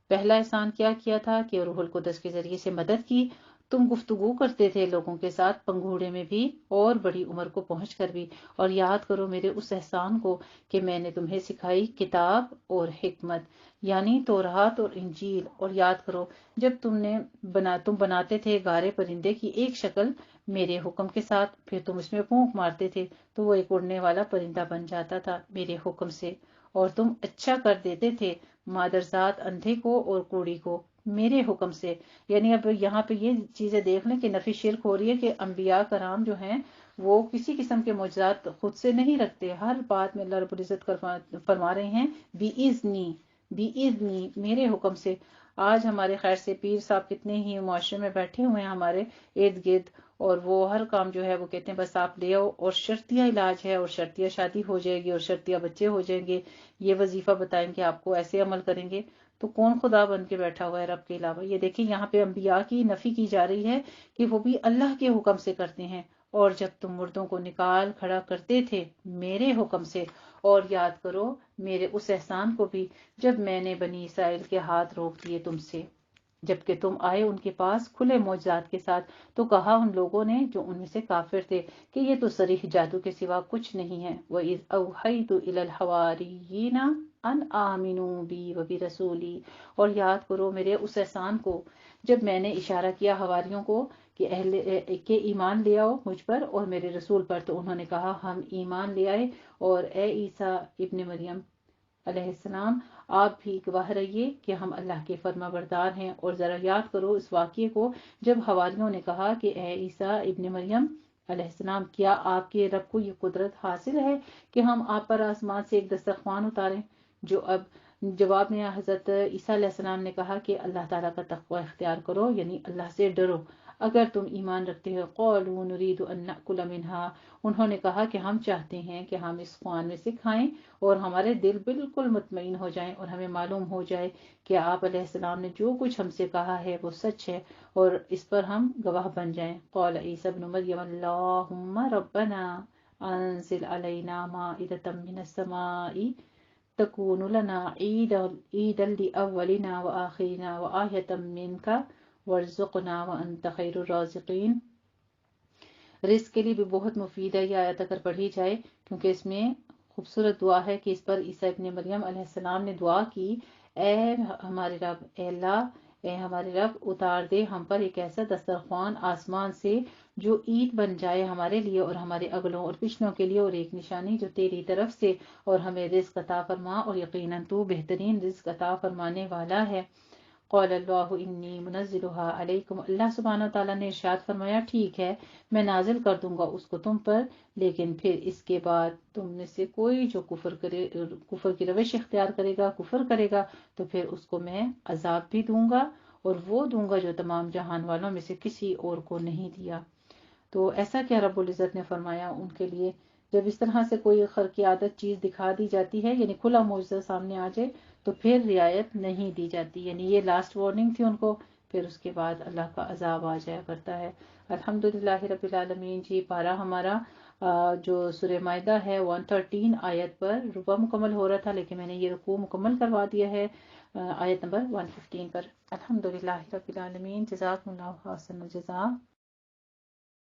Speaker 2: پہلا احسان کیا تھا کہ روح القدس کے ذریعے سے مدد کی۔ تم گفتگو کرتے تھے لوگوں کے ساتھ، پنگھوڑے میں بھی اور بڑی عمر کو پہنچ کر بھی، اور یاد کرو میرے اس احسان کو کہ میں نے تمہیں سکھائی کتاب اور حکمت، یعنی تورات اور انجیل۔ اور یاد کرو جب تم بناتے تھے گارے پرندے کی ایک شکل میرے حکم کے ساتھ، پھر تم اس میں پھونک مارتے تھے تو وہ ایک اڑنے والا پرندہ بن جاتا تھا میرے حکم سے، اور تم اچھا کر دیتے تھے مادرزاد اندھے کو اور کوڑی کو میرے حکم سے۔ یعنی اب یہاں پہ یہ چیزیں دیکھ لیں کہ نفی شرک ہو رہی ہے کہ انبیاء کرام جو ہیں وہ کسی قسم کے معجزات خود سے نہیں رکھتے، ہر بات میں اللہ رب العزت فرما رہے ہیں بِإِذْنِی، میرے حکم سے۔ آج ہمارے خیر سے پیر صاحب کتنے ہی معاشرے میں بیٹھے ہوئے ہیں ہمارے ارد گرد، اور وہ ہر کام جو ہے وہ کہتے ہیں بس آپ لے آؤ، اور شرطیہ علاج ہے، اور شرطیہ شادی ہو جائے گی، اور شرطیہ بچے ہو جائیں گے، یہ وظیفہ بتائیں گے آپ کو، ایسے عمل کریں گے۔ تو کون خدا بن کے بیٹھا ہوا ہے رب کے علاوہ؟ یہ دیکھیں یہاں پہ انبیاء کی نفی کی جا رہی ہے کہ وہ بھی اللہ کے حکم سے کرتے ہیں۔ اور جب تم مردوں کو نکال کھڑا کرتے تھے میرے حکم سے، اور یاد کرو میرے اس احسان کو بھی جب میں نے بنی اسرائیل کے ہاتھ روک دیے تم سے، جبکہ تم آئے ان کے پاس کھلے معجزات کے ساتھ، تو کہا ان لوگوں نے جو ان میں سے کافر تھے کہ یہ تو صریح جادو کے سوا کچھ نہیں ہے۔ وَإِذْ أَوْحَيْتُ إِلَى الْحَوَارِيِّينَ أَنْ آمِنُوا بِي وَبِرَسُولِي، اور یاد کرو میرے اس احسان کو جب میں نے اشارہ کیا حواریوں کو کہ ایمان لے آؤ مجھ پر اور میرے رسول پر، تو انہوں نے کہا ہم ایمان لے آئے، اور اے عیسیٰ ابن مریم علیہ السلام آپ بھی گواہ رہیے کہ ہم اللہ کے فرما بردار ہیں۔ اور ذرا یاد کرو اس واقعے کو جب حواریوں نے کہا کہ اے عیسیٰ ابن مریم علیہ السلام، کیا آپ کے رب کو یہ قدرت حاصل ہے کہ ہم آپ پر آسمان سے ایک دسترخوان اتاریں؟ جو اب جواب میں حضرت عیسیٰ علیہ السلام نے کہا کہ اللہ تعالیٰ کا تقوی اختیار کرو، یعنی اللہ سے ڈرو اگر تم ایمان رکھتے ہو۔ قالوا نريد ان ناكل منها، انہوں نے کہا کہ ہم چاہتے ہیں کہ ہم اس خوان میں سے کھائیں اور ہمارے دل بالکل مطمئن ہو جائیں اور ہمیں معلوم ہو جائے کہ آپ علیہ السلام نے جو کچھ ہم سے کہا ہے وہ سچ ہے، اور اس پر ہم گواہ بن جائیں۔ قال عیسیٰ ابن مریم اللهم ربنا انزل علينا مائدة من السماء تكون لنا عيدا لأولنا وآخرنا وآية منك وارزقنا وانت خیر الرازقین۔ رزق کے لیے بھی بہت مفید ہے یہ آیت اگر پڑھی جائے، کیونکہ اس میں خوبصورت دعا ہے کہ اس پر عیسیٰ ابن مریم علیہ السلام نے دعا کی، اے ہمارے رب، اے اللہ، اے ہمارے رب اتار دے ہم پر ایک ایسا دسترخوان آسمان سے جو عید بن جائے ہمارے لیے اور ہمارے اگلوں اور پچھلوں کے لیے، اور ایک نشانی جو تیری طرف سے، اور ہمیں رزق عطا فرما، اور یقیناً تو بہترین رزق عطا فرمانے والا ہے۔ قال اللہ انی منزلها علیکم، اللہ سبحانہ تعالیٰ نے ارشاد فرمایا ٹھیک ہے میں نازل کر دوں گا اس کو تم پر، لیکن پھر اس کے بعد تم میں سے کوئی جو کفر کی روش اختیار کرے گا، کفر کرے گا، تو پھر اس کو میں عذاب بھی دوں گا، اور وہ دوں گا جو تمام جہان والوں میں سے کسی اور کو نہیں دیا۔ تو ایسا کیا رب العزت نے فرمایا ان کے لیے؟ جب اس طرح سے کوئی خرق عادت چیز دکھا دی جاتی ہے، یعنی کھلا معجزہ سامنے آ جائے، تو پھر رعایت نہیں دی جاتی، یعنی یہ لاسٹ وارننگ تھی ان کو، پھر اس کے بعد اللہ کا عذاب آ جایا کرتا ہے۔ الحمدللہ رب العالمین۔ جی پارہ ہمارا جو سورہ مائدہ ہے 113 آیت پر رکوع مکمل ہو رہا تھا، لیکن میں نے یہ رکوع مکمل کروا دیا ہے آیت نمبر 115 پر۔ الحمدللہ رب العالمین۔ جزاکم اللہ حسن الجزا۔